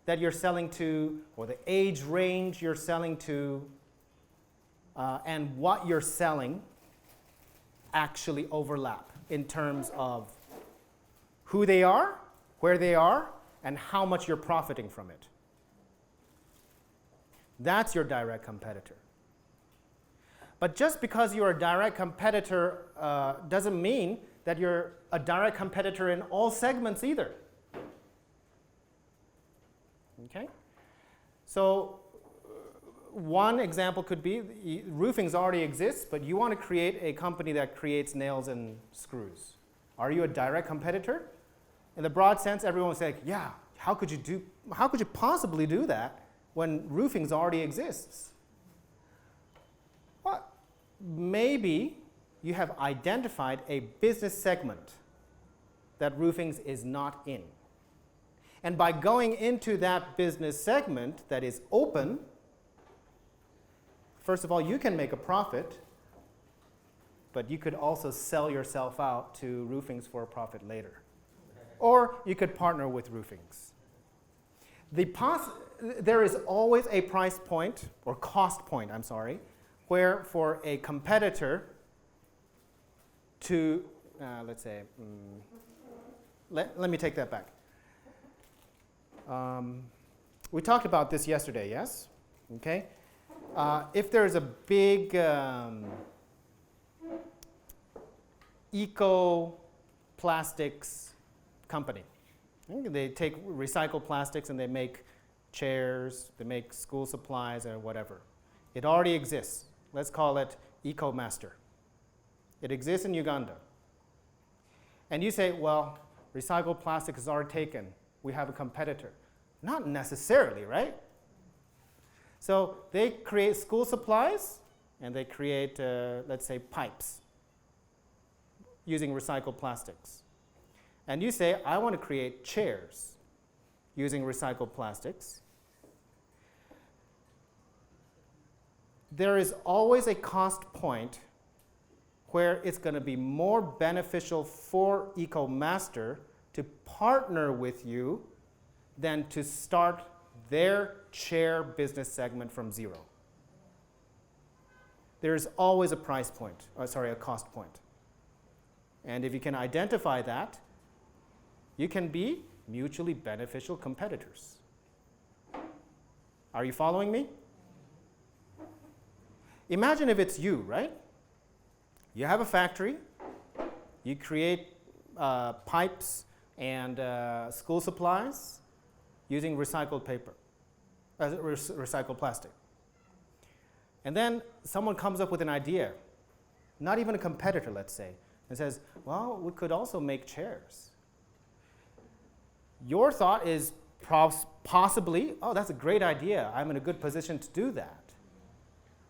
that you're selling to or the age range you're selling to and what you're selling actually overlap in terms of who they are, where they are, and how much you're profiting from it. That's your direct competitor. But just because you're a direct competitor doesn't mean that you're a direct competitor in all segments either. Okay? So one example could be roofings already exist, but you want to create a company that creates nails and screws. Are you a direct competitor? In the broad sense, everyone will say, yeah, how could you possibly do that when roofings already exists? Well, maybe you have identified a business segment that roofings is not in. And by going into that business segment that is open, first of all, you can make a profit, but you could also sell yourself out to roofings for a profit later. Or you could partner with roofings. There is always a price point, or cost point, I'm sorry, where for a competitor to, let's say, let me take that back. We talked about this yesterday, yes? Okay. If there's a big eco-plastics company, they take recycled plastics and they make chairs, they make school supplies or whatever. It already exists. Let's call it EcoMaster. It exists in Uganda. And you say, well, recycled plastic is already taken. We have a competitor. Not necessarily, right? So they create school supplies and they create, let's say, pipes using recycled plastics. And you say, I want to create chairs using recycled plastics. There is always a cost point where it's going to be more beneficial for EcoMaster to partner with you than to start their chair business segment from zero. There's always a price point, a cost point. And if you can identify that, you can be mutually beneficial competitors. Are you following me? Imagine if it's you, right? You have a factory, you create pipes and school supplies using recycled paper, recycled plastic. And then someone comes up with an idea, not even a competitor, let's say, and says, well, we could also make chairs. Your thought is possibly, oh, that's a great idea. I'm in a good position to do that.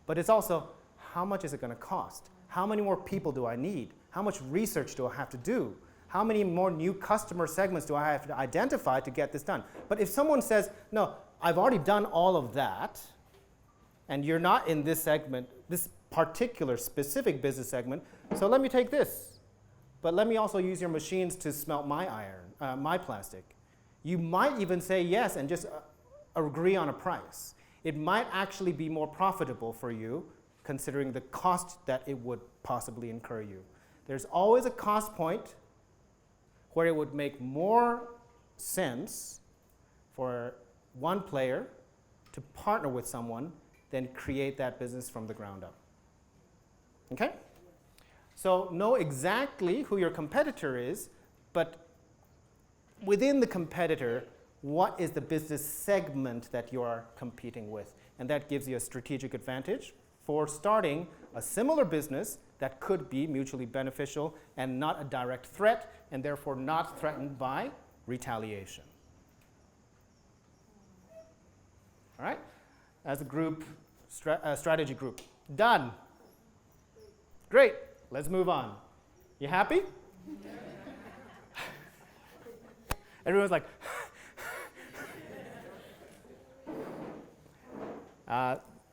But it's also, how much is it going to cost? How many more people do I need? How much research do I have to do? How many more new customer segments do I have to identify to get this done? But if someone says, no, I've already done all of that, and you're not in this segment, this particular specific business segment, so let me take this. But let me also use your machines to smelt my iron, my plastic. You might even say yes and just agree on a price. It might actually be more profitable for you considering the cost that it would possibly incur you. There's always a cost point where it would make more sense for one player to partner with someone than create that business from the ground up. Okay? So know exactly who your competitor is, but within the competitor, what is the business segment that you are competing with? And that gives you a strategic advantage for starting a similar business that could be mutually beneficial and not a direct threat, and therefore not threatened by retaliation. All right? As a group, strategy group. Done. Great. Let's move on. You happy? Everyone's like,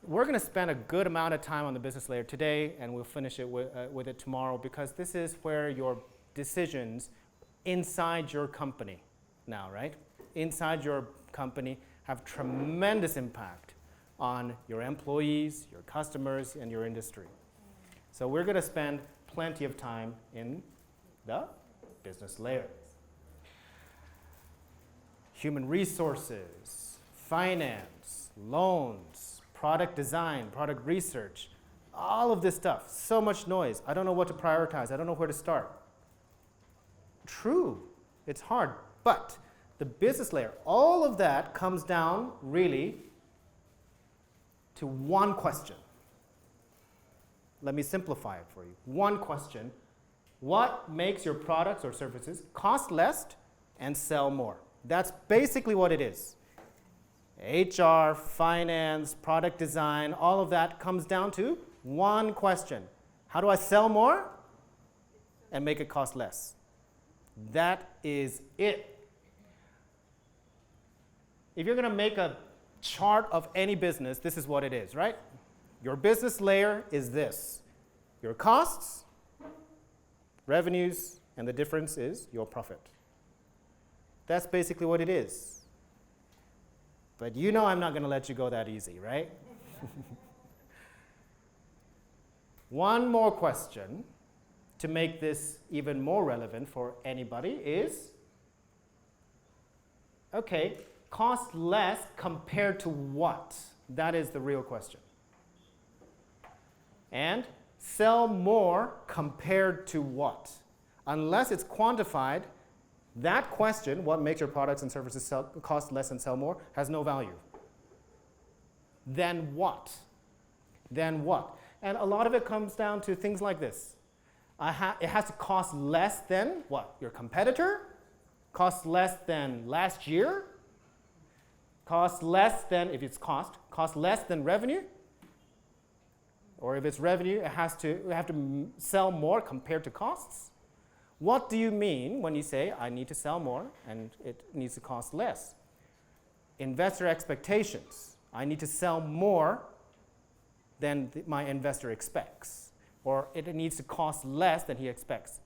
we're going to spend a good amount of time on the business layer today, and we'll finish it with it tomorrow, because this is where your decisions inside your company now, right? Inside your company have tremendous impact on your employees, your customers, and your industry. So we're going to spend plenty of time in the business layer. Human resources, finance, loans, product design, product research, all of this stuff, so much noise. I don't know what to prioritize. I don't know where to start. True, it's hard, but the business layer, all of that comes down really to one question. Let me simplify it for you. One question: what makes your products or services cost less and sell more? That's basically what it is. HR, finance, product design, all of that comes down to one question. How do I sell more and make it cost less? That is it. If you're going to make a chart of any business, this is what it is, right? Your business layer is this: your costs, revenues, and the difference is your profit. That's basically what it is. But you know I'm not going to let you go that easy, right? One more question to make this even more relevant for anybody is, okay, cost less compared to what? That is the real question. And sell more compared to what? Unless it's quantified, that question, what makes your products and services cost less and sell more, has no value. Then what? Then what? And a lot of it comes down to things like this. It has to cost less than what? Your competitor? Cost less than last year? Cost less than, if it's cost less than revenue? Or if it's revenue, we have to sell more compared to costs? What do you mean when you say, I need to sell more and it needs to cost less? Investor expectations. I need to sell more than my investor expects. Or it needs to cost less than he expects.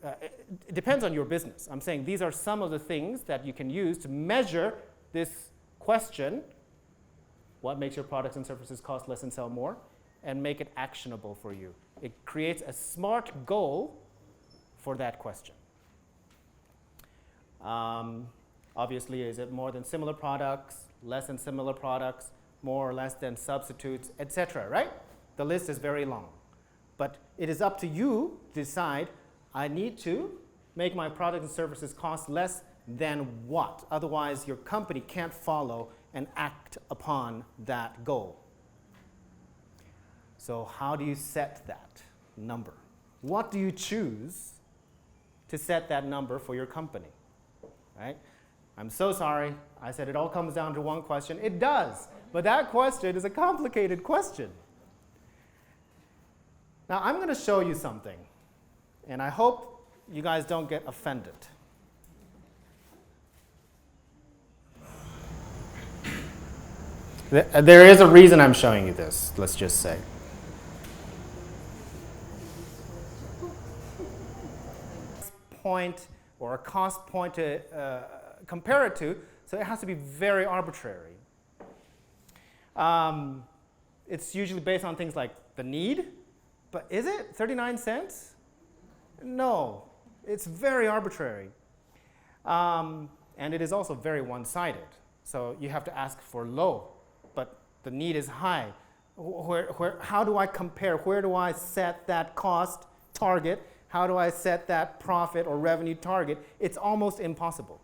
It depends on your business. I'm saying these are some of the things that you can use to measure this question, what makes your products and services cost less and sell more, and make it actionable for you. It creates a SMART goal for that question. Obviously, is it more than similar products, less than similar products, more or less than substitutes, etc., right? The list is very long. But it is up to you to decide, I need to make my products and services cost less than what? Otherwise, your company can't follow and act upon that goal. So how do you set that number? What do you choose to set that number for your company? Right? I'm so sorry. I said it all comes down to one question. It does. But that question is a complicated question. Now, I'm going to show you something. And I hope you guys don't get offended. There is a reason I'm showing you this, let's just say. Point or a cost point to compare it to, so it has to be very arbitrary. It's usually based on things like the need, but is it 39 cents? No, it's very arbitrary. And it is also very one-sided. So you have to ask for low, but the need is high. How do I compare? Where do I set that cost target? How do I set that profit or revenue target? It's almost impossible.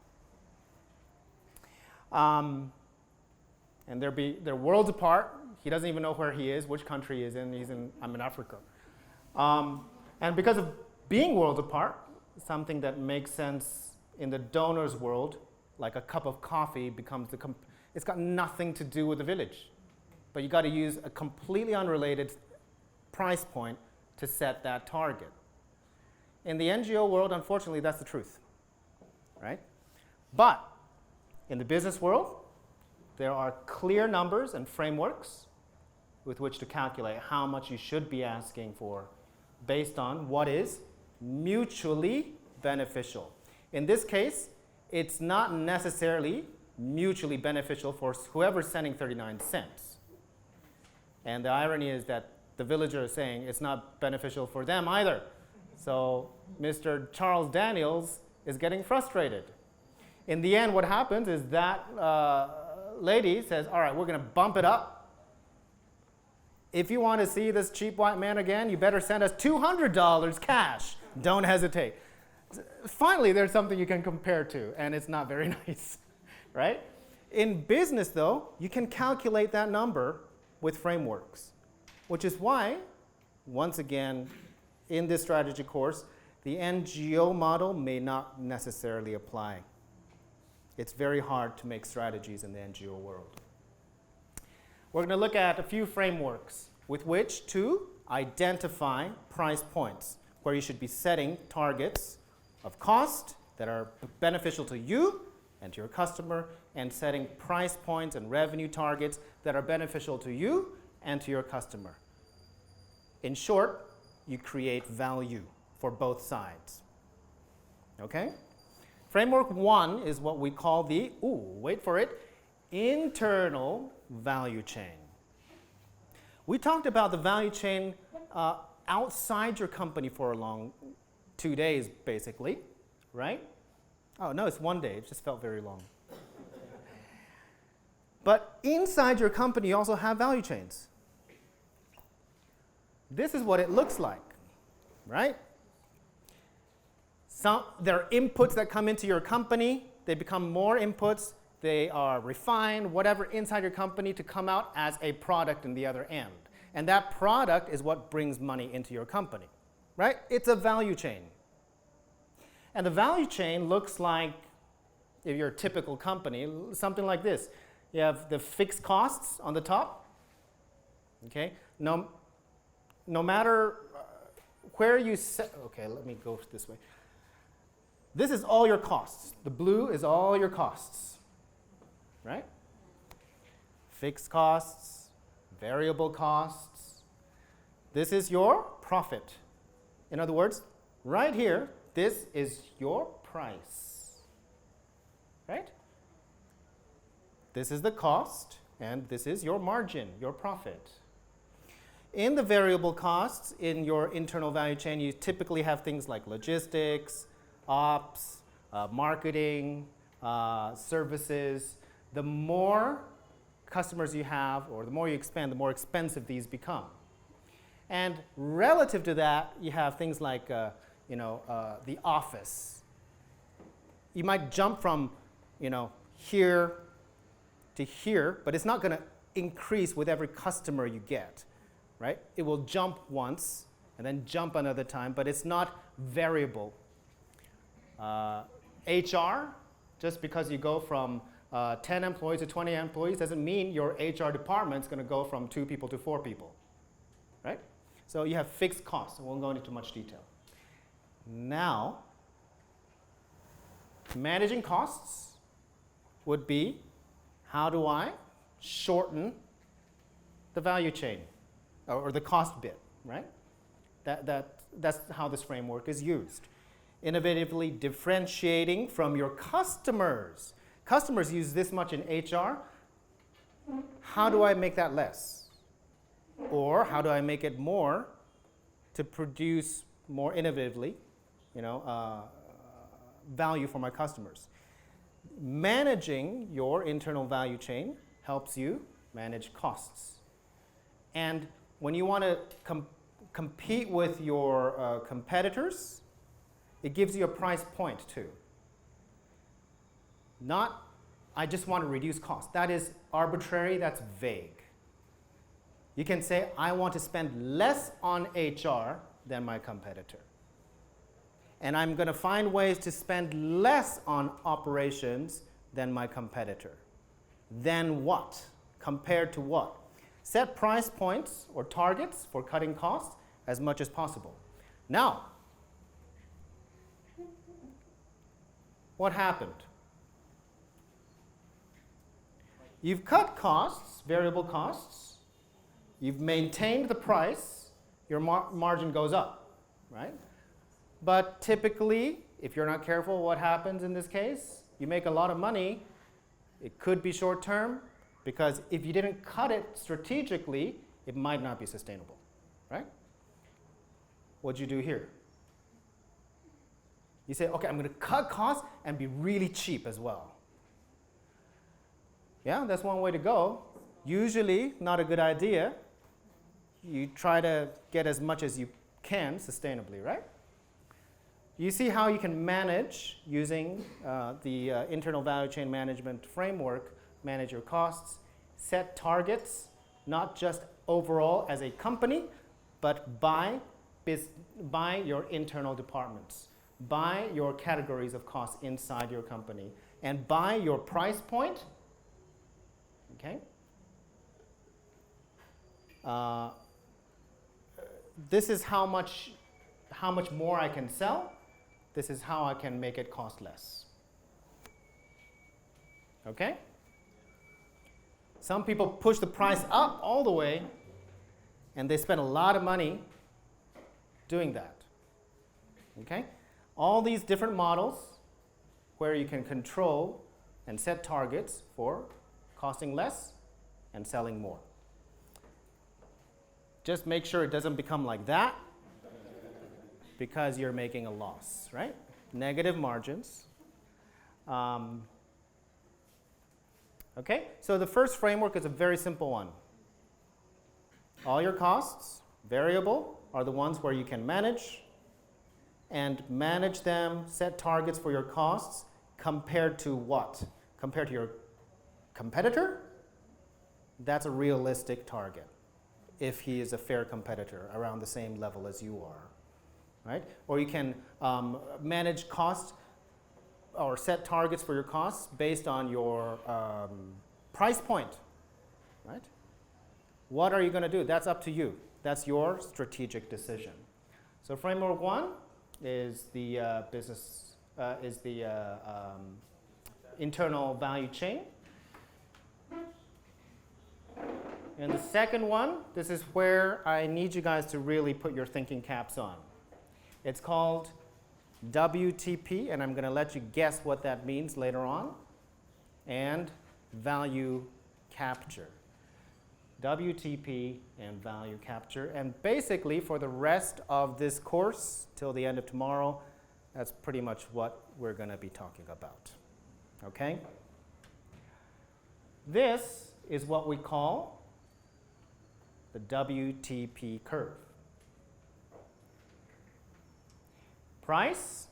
And they're worlds apart. He doesn't even know where he is, which country he is in. I'm in Africa. And because of being worlds apart, something that makes sense in the donor's world, like a cup of coffee, becomes it's got nothing to do with the village. But you got to use a completely unrelated price point to set that target. In the NGO world, unfortunately, that's the truth, right? But in the business world, there are clear numbers and frameworks with which to calculate how much you should be asking for based on what is mutually beneficial. In this case, it's not necessarily mutually beneficial for whoever's sending 39 cents. And the irony is that the villager is saying it's not beneficial for them either. So Mr. Charles Daniels is getting frustrated. In the end, what happens is that lady says, all right, we're going to bump it up. If you want to see this cheap white man again, you better send us $200 cash. Don't hesitate. Finally, there's something you can compare to, and it's not very nice, right? In business, though, you can calculate that number with frameworks, which is why, once again, in this strategy course, the NGO model may not necessarily apply. It's very hard to make strategies in the NGO world. We're going to look at a few frameworks with which to identify price points, where you should be setting targets of cost that are beneficial to you and to your customer, and setting price points and revenue targets that are beneficial to you and to your customer. In short, you create value for both sides. Okay? Framework 1 is what we call the, wait for it, internal value chain. We talked about the value chain outside your company for a long 2 days, basically, right? Oh, no, it's 1 day. It just felt very long. But inside your company, you also have value chains. This is what it looks like, right? There are inputs that come into your company. They become more inputs. They are refined, whatever, inside your company to come out as a product in the other end. And that product is what brings money into your company, right? It's a value chain. And the value chain looks like, if you're a typical company, something like this. You have the fixed costs on the top. Okay? No matter where you set, okay, let me go this way. This is all your costs. The blue is all your costs, right? Fixed costs, variable costs. This is your profit. In other words, right here, this is your price, right? This is the cost, and this is your margin, your profit. In the variable costs, in your internal value chain, you typically have things like logistics, ops, marketing, services. The more customers you have, or the more you expand, the more expensive these become. And relative to that, you have things like the office. You might jump from here to here, but it's not going to increase with every customer you get, right? It will jump once and then jump another time, but it's not variable. HR, just because you go from 10 employees to 20 employees doesn't mean your HR department is going to go from 2 people to 4 people, right? So you have fixed costs. I won't go into much detail. Now, managing costs would be, how do I shorten the value chain or the cost bit, right? That's how this framework is used. Innovatively differentiating from your customers. Customers use this much in HR. How do I make that less? Or how do I make it more to produce more innovatively, value for my customers? Managing your internal value chain helps you manage costs. And when you want to compete with your competitors, it gives you a price point too. Not, I just want to reduce costs. That is arbitrary, that's vague. You can say, I want to spend less on HR than my competitor. And I'm going to find ways to spend less on operations than my competitor. Then what? Compared to what? Set price points or targets for cutting costs as much as possible. Now, what happened? You've cut costs, variable costs. You've maintained the price. Your margin goes up, right? But typically, if you're not careful, what happens in this case? You make a lot of money. It could be short term, because if you didn't cut it strategically, it might not be sustainable, right? What'd you do here? You say, okay, I'm going to cut costs and be really cheap as well. Yeah, that's one way to go. Usually not a good idea. You try to get as much as you can sustainably, right? you see how you can manage using the internal value chain management framework, manage your costs, set targets, not just overall as a company, but by your internal departments, by your categories of costs inside your company, and by your price point. Okay? This is how much more I can sell. This is how I can make it cost less. Okay? Some people push the price up all the way, and they spend a lot of money doing that. Okay? All these different models where you can control and set targets for costing less and selling more. Just make sure it doesn't become like that, because you're making a loss, right? Negative margins. Okay, so the first framework is a very simple one. All your costs, variable, are the ones where you can manage, and manage them, set targets for your costs compared to what? Compared to your competitor? That's a realistic target if he is a fair competitor around the same level as you are. Right? Or you can manage costs or set targets for your costs based on your price point. Right? What are you going to do? That's up to you. That's your strategic decision. So framework 1 is the internal value chain. And the second one, this is where I need you guys to really put your thinking caps on. It's called WTP, and I'm going to let you guess what that means later on, and value capture. WTP and value capture. And basically, for the rest of this course, till the end of tomorrow, that's pretty much what we're going to be talking about. Okay? This is what we call the WTP curve. Price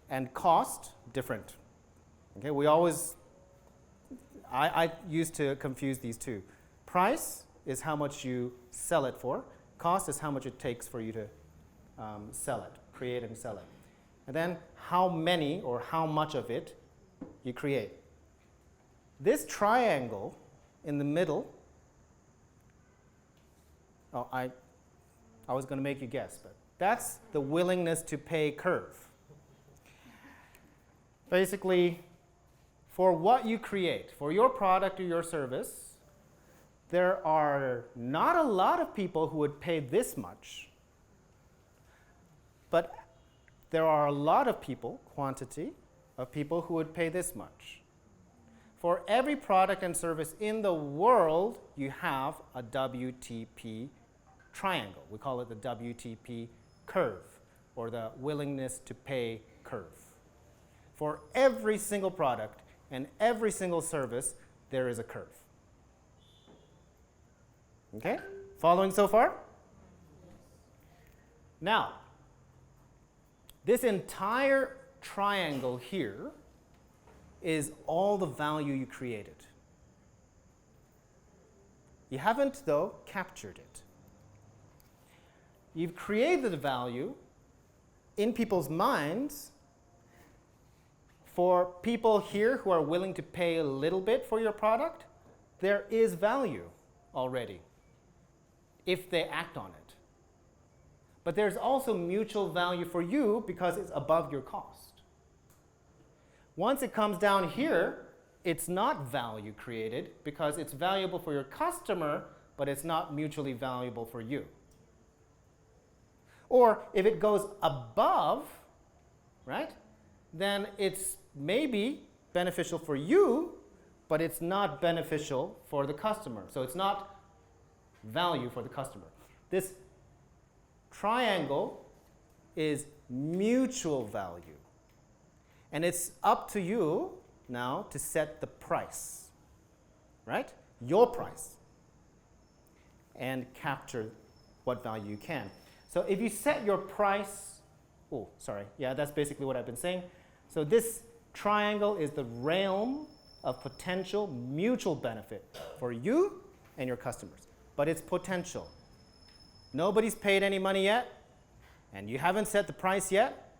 and cost, different. Okay, I used to confuse these two. Price is how much you sell it for. Cost is how much it takes for you to sell it, create and sell it. And then how many or how much of it you create. This triangle in the middle, I was going to make you guess, but that's the willingness to pay curve. Basically, for what you create, for your product or your service, there are not a lot of people who would pay this much, but there are a lot of people, quantity of people who would pay this much. For every product and service in the world, you have a WTP triangle. We call it the WTP curve, or the willingness to pay curve. For every single product and every single service, there is a curve. Okay? Following so far? Now, this entire triangle here is all the value you created. You haven't, though, captured it. You've created the value in people's minds. For people here who are willing to pay a little bit for your product, there is value already if they act on it. But there's also mutual value for you because it's above your cost. Once it comes down here, it's not value created because it's valuable for your customer, but it's not mutually valuable for you. Or if it goes above, right, then it's maybe beneficial for you, but it's not beneficial for the customer. So it's not value for the customer. This triangle is mutual value. And it's up to you now to set the price, right? Your price. And capture what value you can. So if you set your price Oh, sorry. Yeah, that's basically what I've been saying. So this triangle is the realm of potential mutual benefit for you and your customers. But it's potential. Nobody's paid any money yet, and you haven't set the price yet.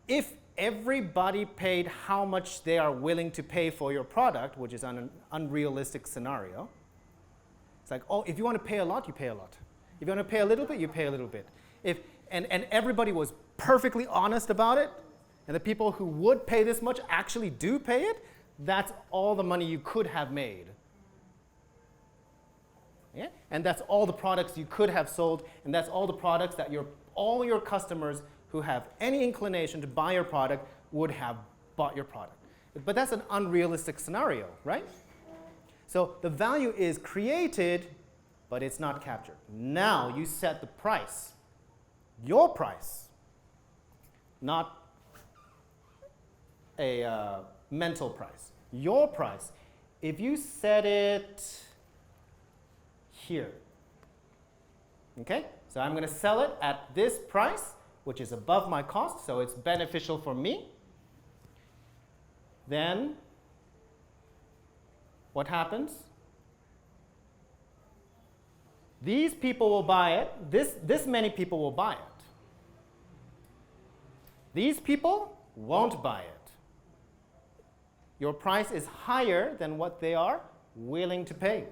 If everybody paid how much they are willing to pay for your product, which is an unrealistic scenario, it's like, oh, if you want to pay a lot, you pay a lot. If you want to pay a little bit, you pay a little bit. And everybody was perfectly honest about it, and the people who would pay this much actually do pay it, that's all the money you could have made. Yeah? And that's all the products you could have sold, and that's all the products that all your customers who have any inclination to buy your product would have bought your product. But that's an unrealistic scenario, right? So the value is created, but it's not captured. Now you set the price, your price, not a mental price. Your price. If you set it here, okay? So I'm going to sell it at this price, which is above my cost, so it's beneficial for me. Then what happens? These people will buy it. This many people will buy it. These people won't buy it. Your price is higher than what they are willing to pay.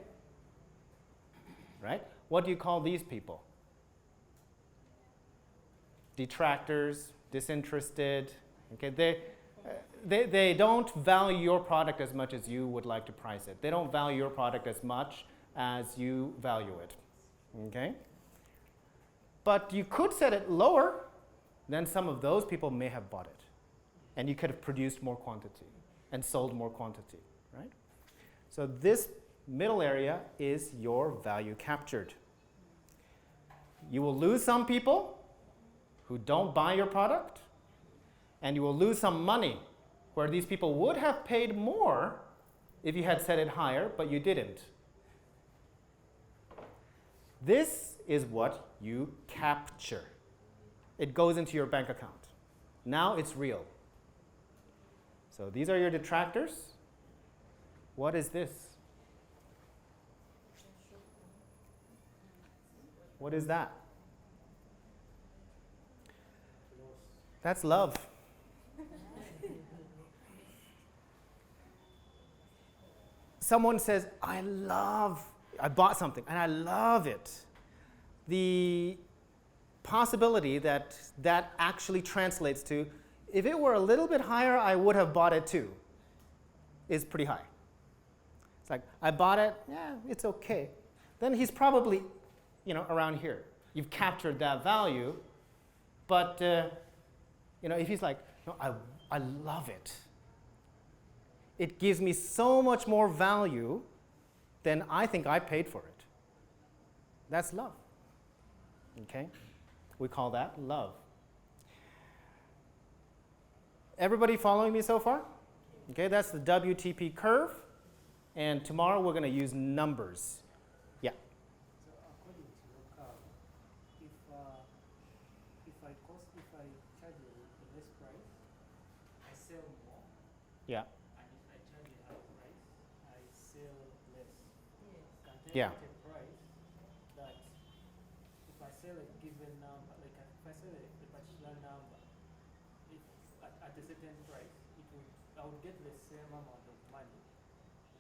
Right? What do you call these people? Detractors, disinterested. Okay, they don't value your product as much as you would like to price it. They don't value your product as much as you value it. Okay? But you could set it lower, then some of those people may have bought it. And you could have produced more quantity and sold more quantity, right? So this middle area is your value captured. You will lose some people who don't buy your product, and you will lose some money where these people would have paid more if you had set it higher, but you didn't. This is what you capture. It goes into your bank account. Now it's real. So these are your detractors. What is this? What is that? That's love. Someone says, I bought something and I love it. The possibility that that actually translates to, if it were a little bit higher, I would have bought it too, is pretty high. It's like, I bought it, yeah, it's okay. Then he's probably, around here. You've captured that value, but if he's like, no, I love it. It gives me so much more value than I think I paid for it. That's love. Okay? We call that love. Everybody following me so far? Okay, that's the WTP curve. And tomorrow we're going to use numbers. Yeah. So according to your curve, if I charge you a less price, I sell more. Yeah. And if I charge you a higher price, I sell less. Yes. Can Yeah. get a price that if I sell a given number, like if I sell a particular number, if at a certain price, I would get the same amount of money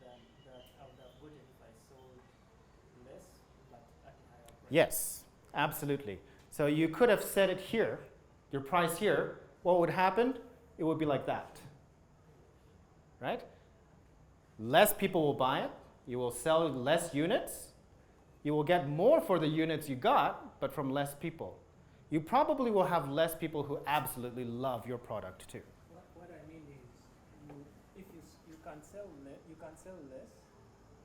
than that I would have gotten if I sold less, but at a higher price. Yes, absolutely. So you could have set it here, your price here. What would happen? It would be like that. Right? Less people will buy it. You will sell less units. You will get more for the units you got, but from less people. You probably will have less people who absolutely love your product too. What I mean is, if you can sell less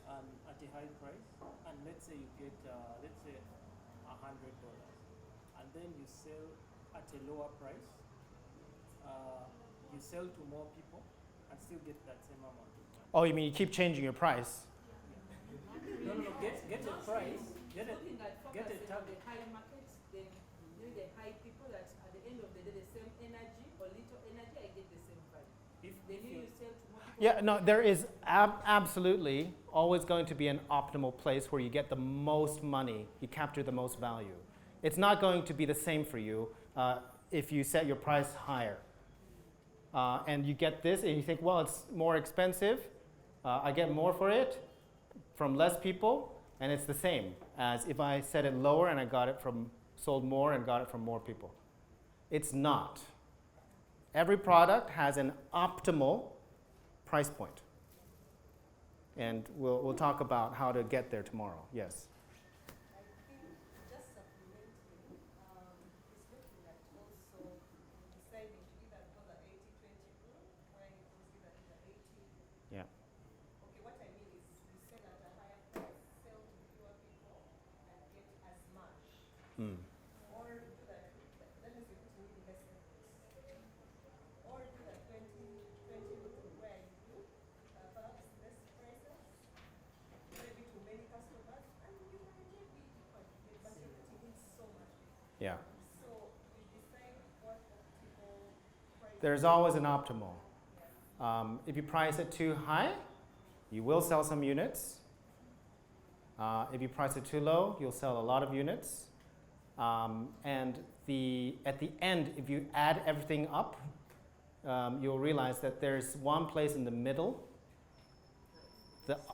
at a high price, and let's say you get $100, and then you sell at a lower price, you sell to more people and still get that same amount of money. Oh, you mean you keep changing your price? No, get a price, get a Looking at get a focusing on target. the high markets, then the high people that Yeah, no, there is absolutely always going to be an optimal place where you get the most money, you capture the most value. It's not going to be the same for you if you set your price higher. And you get this and you think, well, it's more expensive, I get more for it from less people, and it's the same as if I set it lower and I got it from, sold more and got it from more people. It's not. Every product has an optimal price point. And we'll talk about how to get there tomorrow. Yes? I think just supplementing is looking at also deciding to either go the 80-20 rule, where it goes either to the 80. Yeah. Okay, what I mean is you sell at a higher price, sell to fewer people, and get as much. Mm. Or do that, that means you're putting in less effort. Or do the 20-20 rule where you do perhaps less prices, maybe to many customers, and you might get big quantity, but you're putting in so much. Yeah. So you decide what optimal price. There's always an optimal. If you price it too high, you will sell some units. If you price it too low, you'll sell a lot of units. And at the end, if you add everything up, you'll realize that there's one place in the middle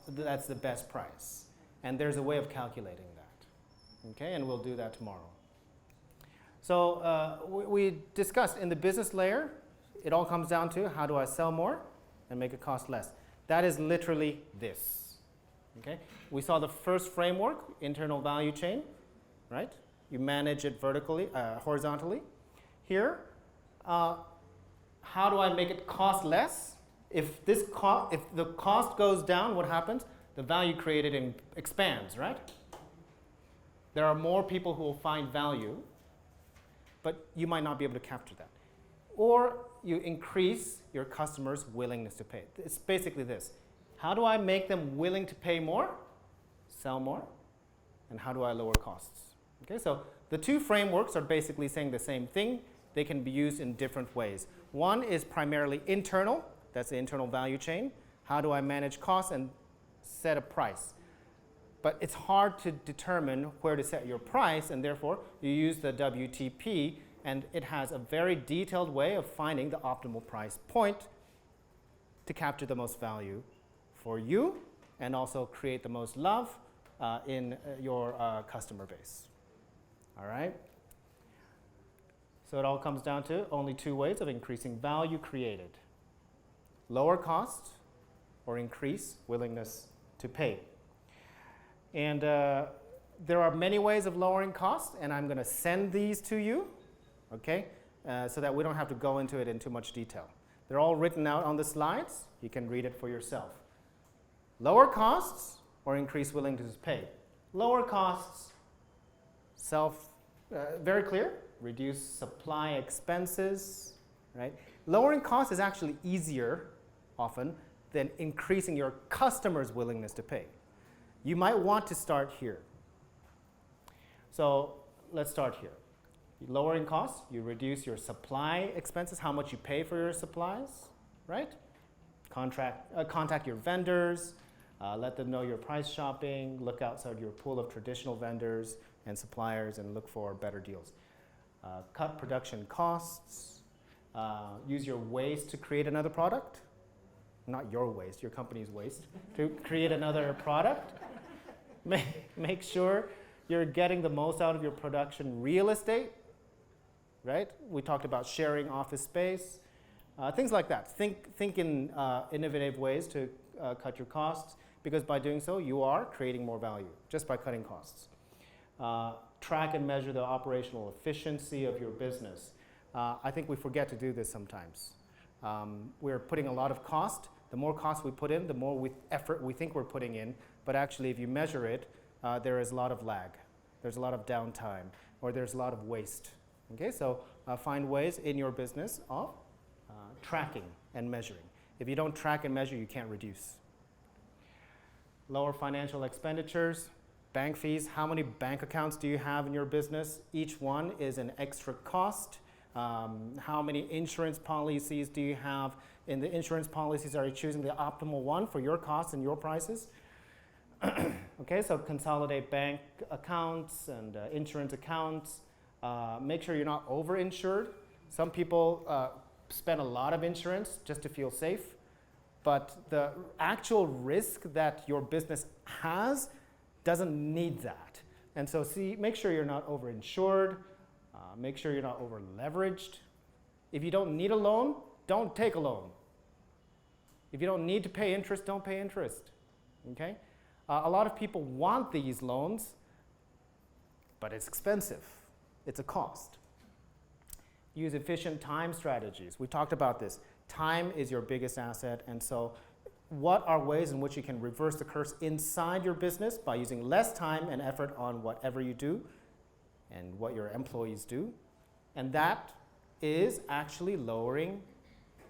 that's the best price. And there's a way of calculating that. Okay, and we'll do that tomorrow. So we discussed in the business layer, it all comes down to how do I sell more and make it cost less. That is literally this. Okay, we saw the first framework, internal value chain, right? You manage it vertically, horizontally. Here, how do I make it cost less? If the cost goes down, what happens? The value created expands, right? There are more people who will find value, but you might not be able to capture that. Or you increase your customers' willingness to pay. It's basically this. How do I make them willing to pay more, sell more, and how do I lower costs? Okay, so the two frameworks are basically saying the same thing. They can be used in different ways. One is primarily internal. That's the internal value chain. How do I manage costs and set a price? But it's hard to determine where to set your price, and therefore you use the WTP, and it has a very detailed way of finding the optimal price point to capture the most value for you and also create the most love in your customer base. All right? So it all comes down to only two ways of increasing value created. Lower cost or increase willingness to pay. And there are many ways of lowering costs, and I'm going to send these to you, okay, so that we don't have to go into it in too much detail. They're all written out on the slides. You can read it for yourself. Lower costs or increase willingness to pay. Lower costs, very clear, reduce supply expenses, right? Lowering costs is actually easier often than increasing your customers' willingness to pay. You might want to start here. So let's start here. Lowering costs, you reduce your supply expenses, how much you pay for your supplies, right? Contact your vendors, let them know you're price shopping, look outside your pool of traditional vendors and suppliers and look for better deals. Cut production costs, use your waste to create another product. Not your waste, your company's waste, to create another product. Make sure you're getting the most out of your production real estate, right? We talked about sharing office space, things like that. Think in innovative ways to cut your costs, because by doing so, you are creating more value just by cutting costs. Track and measure the operational efficiency of your business. I think we forget to do this sometimes. We're putting a lot of cost. The more cost we put in, the more effort we think we're putting in. But actually, if you measure it, there is a lot of lag. There's a lot of downtime, or there's a lot of waste. Okay, so find ways in your business of tracking and measuring. If you don't track and measure, you can't reduce. Lower financial expenditures, bank fees. How many bank accounts do you have in your business? Each one is an extra cost. How many insurance policies do you have? In the insurance policies, are you choosing the optimal one for your costs and your prices? Okay, so consolidate bank accounts and insurance accounts. Make sure you're not over-insured. Some people spend a lot of insurance just to feel safe, but the actual risk that your business has doesn't need that. And so make sure you're not over-insured. Make sure you're not over-leveraged. If you don't need a loan, don't take a loan. If you don't need to pay interest, don't pay interest. Okay? A lot of people want these loans, but it's expensive. It's a cost. Use efficient time strategies. We talked about this. Time is your biggest asset, and so what are ways in which you can reverse the curse inside your business by using less time and effort on whatever you do and what your employees do? And that is actually lowering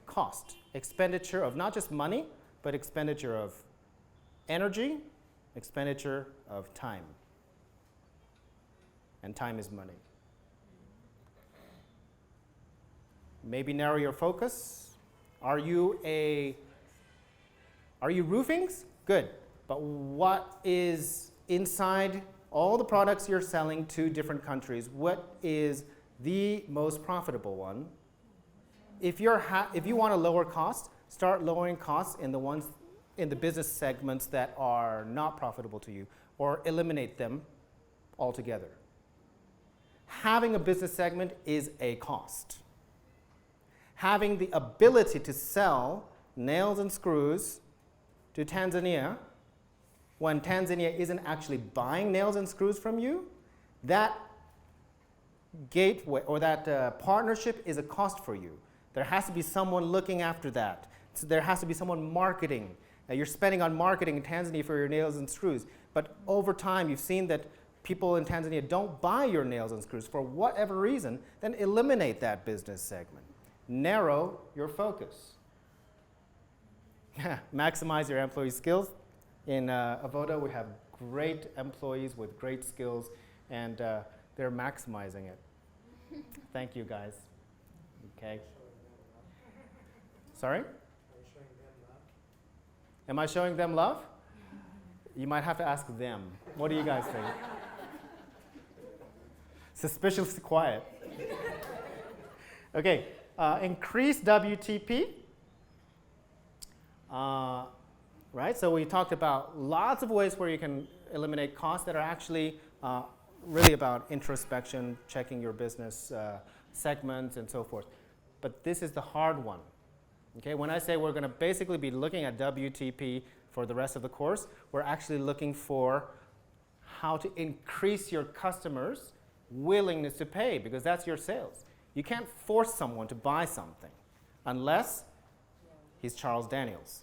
cost. Expenditure of not just money, but expenditure of energy, expenditure of time. And time is money. Maybe narrow your focus. Are you roofings? Good. But what is inside all the products you're selling to different countries? What is the most profitable one? If you want to lower costs, start lowering costs in the business segments that are not profitable to you, or eliminate them altogether. Having a business segment is a cost. Having the ability to sell nails and screws to Tanzania when Tanzania isn't actually buying nails and screws from you, that gateway or that partnership is a cost for you. There has to be someone looking after that. So there has to be someone marketing. You're spending on marketing in Tanzania for your nails and screws, but over time you've seen that people in Tanzania don't buy your nails and screws for whatever reason, then eliminate that business segment. Narrow your focus. Maximize your employee skills. In Avoda, we have great employees with great skills, and they're maximizing it. Thank you, guys. Okay. Sorry? Am I showing them love? You might have to ask them. What do you guys think? Suspiciously quiet. Okay, increase WTP. Right, so we talked about lots of ways where you can eliminate costs that are actually really about introspection, checking your business segments and so forth. But this is the hard one. Okay, when I say we're going to basically be looking at WTP for the rest of the course, we're actually looking for how to increase your customers' willingness to pay, because that's your sales. You can't force someone to buy something unless he's Charles Daniels.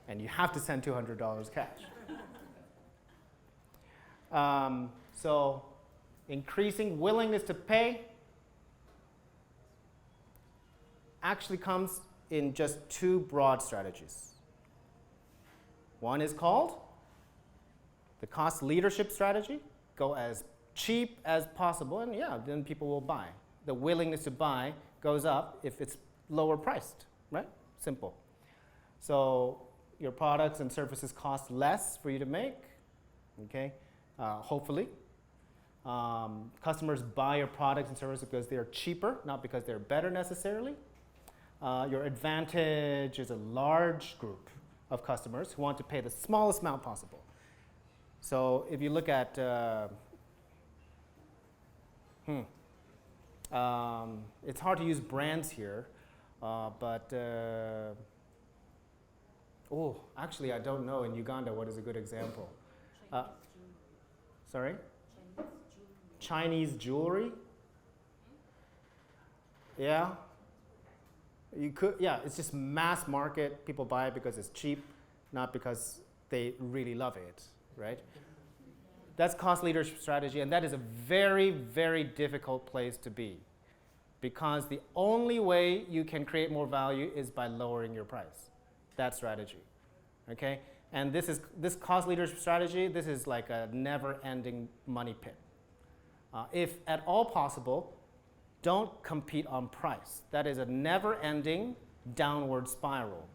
And you have to send $200 cash. So increasing willingness to pay actually comes in just two broad strategies. One is called the cost leadership strategy. Go as cheap as possible, and yeah, then people will buy. The willingness to buy goes up if it's lower priced, right? Simple. So your products and services cost less for you to make, okay? Hopefully. Customers buy your products and services because they're cheaper, not because they're better necessarily. Your advantage is a large group of customers who want to pay the smallest amount possible. So if you look at, it's hard to use brands here, but actually I don't know in Uganda what is a good example. Sorry? Chinese jewelry? Yeah. You could, yeah, it's just mass market. People buy it because it's cheap, not because they really love it, right? That's cost leadership strategy, and that is a very, very difficult place to be, because the only way you can create more value is by lowering your price. That strategy, okay? And this cost leadership strategy, this is like a never-ending money pit. If at all possible, don't compete on price. That is a never-ending downward spiral.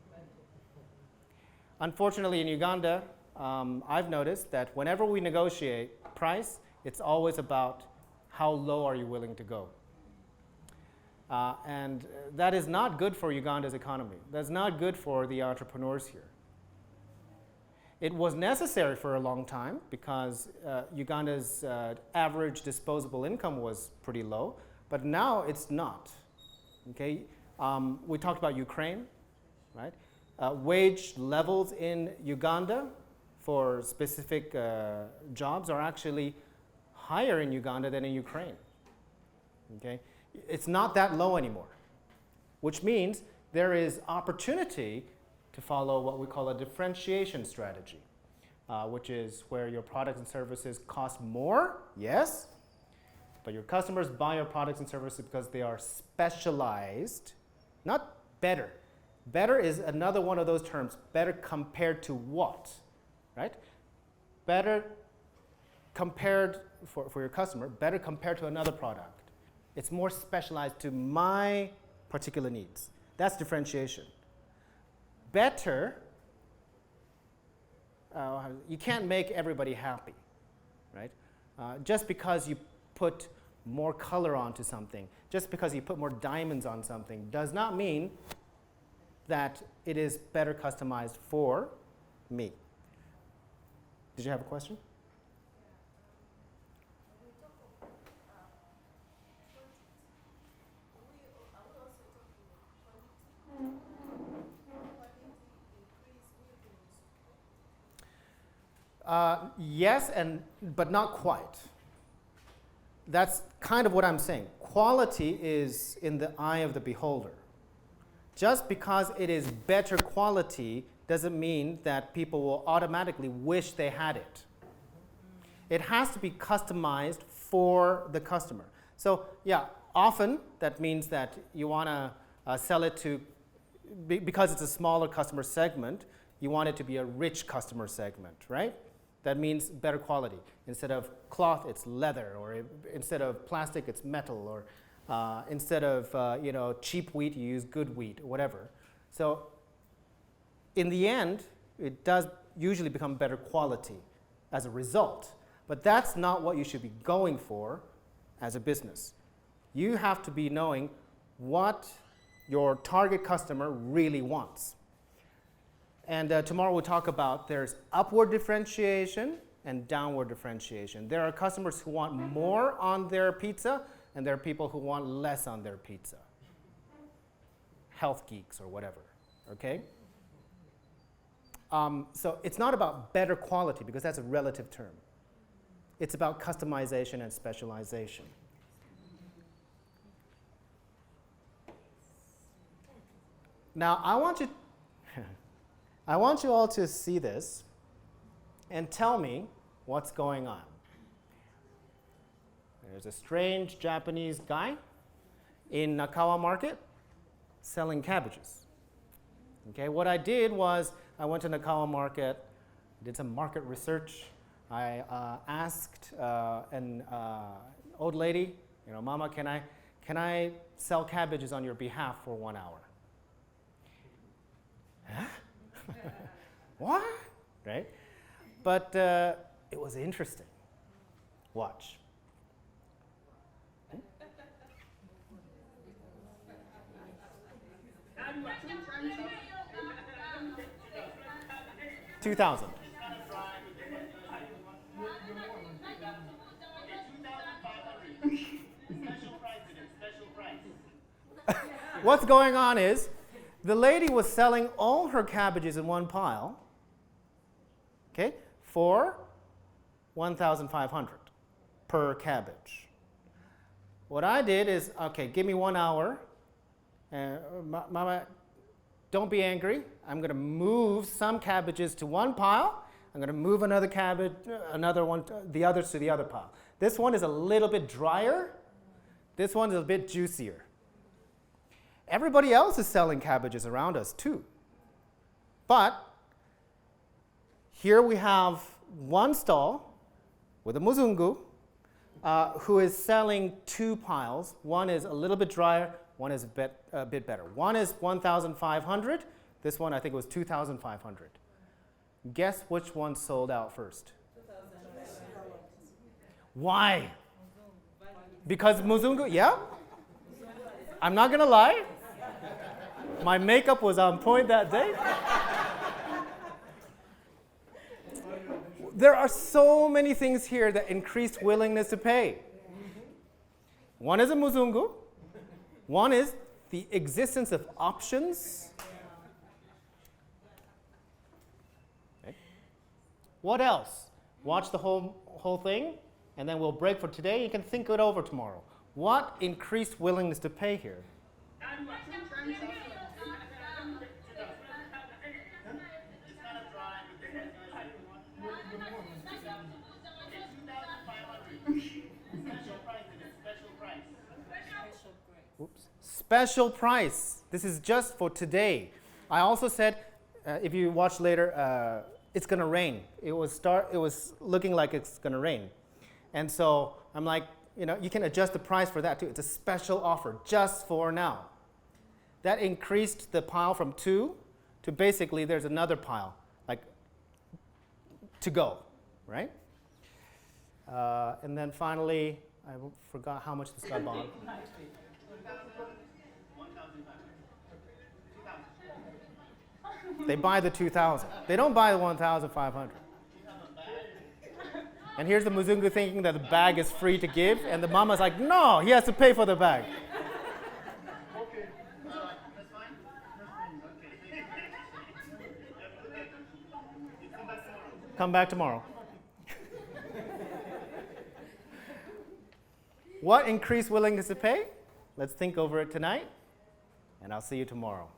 Unfortunately, in Uganda, I've noticed that whenever we negotiate price, it's always about how low are you willing to go. And that is not good for Uganda's economy. That's not good for the entrepreneurs here. It was necessary for a long time because Uganda's average disposable income was pretty low, but now it's not. Okay? We talked about Ukraine, right? Wage levels in Uganda for specific jobs are actually higher in Uganda than in Ukraine. Okay? It's not that low anymore, which means there is opportunity to follow what we call a differentiation strategy, which is where your products and services cost more, yes, but your customers buy your products and services because they are specialized, not better. Better is another one of those terms. Better compared to what, right? Better compared for your customer, better compared to another product. It's more specialized to my particular needs. That's differentiation. Better, you can't make everybody happy, right? Just because you put more color onto something, just because you put more diamonds on something, does not mean that it is better customized for me. Did you have a question? Yes, but not quite. That's kind of what I'm saying. Quality is in the eye of the beholder. Just because it is better quality doesn't mean that people will automatically wish they had it. It has to be customized for the customer. So yeah, often that means that you want to sell it to, because it's a smaller customer segment, you want it to be a rich customer segment, right? That means better quality. Instead of cloth, it's leather, or instead of plastic, it's metal, or instead of cheap wheat, you use good wheat, or whatever. So in the end, it does usually become better quality as a result. But that's not what you should be going for as a business. You have to be knowing what your target customer really wants. And tomorrow we'll talk about there's upward differentiation and downward differentiation. There are customers who want more on their pizza, and there are people who want less on their pizza. Health geeks or whatever, okay? So it's not about better quality, because that's a relative term. It's about customization and specialization. Now, I want you all to see this and tell me what's going on. There's a strange Japanese guy in Nakawa Market selling cabbages. Okay, what I did was I went to Nakawa Market, did some market research. I asked an old lady, Mama, can I sell cabbages on your behalf for 1 hour? Huh? What? Right? But it was interesting. Watch. $2,000. What's going on is the lady was selling all her cabbages in one pile, okay, for $1,500 per cabbage. What I did is, okay, give me 1 hour. Mama, don't be angry. I'm going to move some cabbages to one pile. I'm going to move another cabbage, the others to the other pile. This one is a little bit drier. This one is a bit juicier. Everybody else is selling cabbages around us too. But here we have one stall with a muzungu who is selling two piles. One is a little bit drier, one is a bit better. One is 1,500. This one, I think, was 2,500. Guess which one sold out first? Why? Because Muzungu, yeah? I'm not going to lie. My makeup was on point that day. There are so many things here that increased willingness to pay. One is a Muzungu. One is the existence of options. Okay. What else? Watch the whole thing, and then we'll break for today. You can think it over tomorrow. What increased willingness to pay here? Oops. Special price. This is just for today. I also said, if you watch later, it's going to rain. It was looking like it's going to rain. And so I'm like, you can adjust the price for that too. It's a special offer just for now. That increased the pile from 2 to basically there's another pile, like to go, right? And then finally, I forgot how much this got bought. They buy the 2,000. They don't buy the 1,500. And here's the Muzungu thinking that the bag is free to give, and the mama's like, no, he has to pay for the bag. Okay. That's fine. Come back tomorrow. What increased willingness to pay? Let's think over it tonight, and I'll see you tomorrow.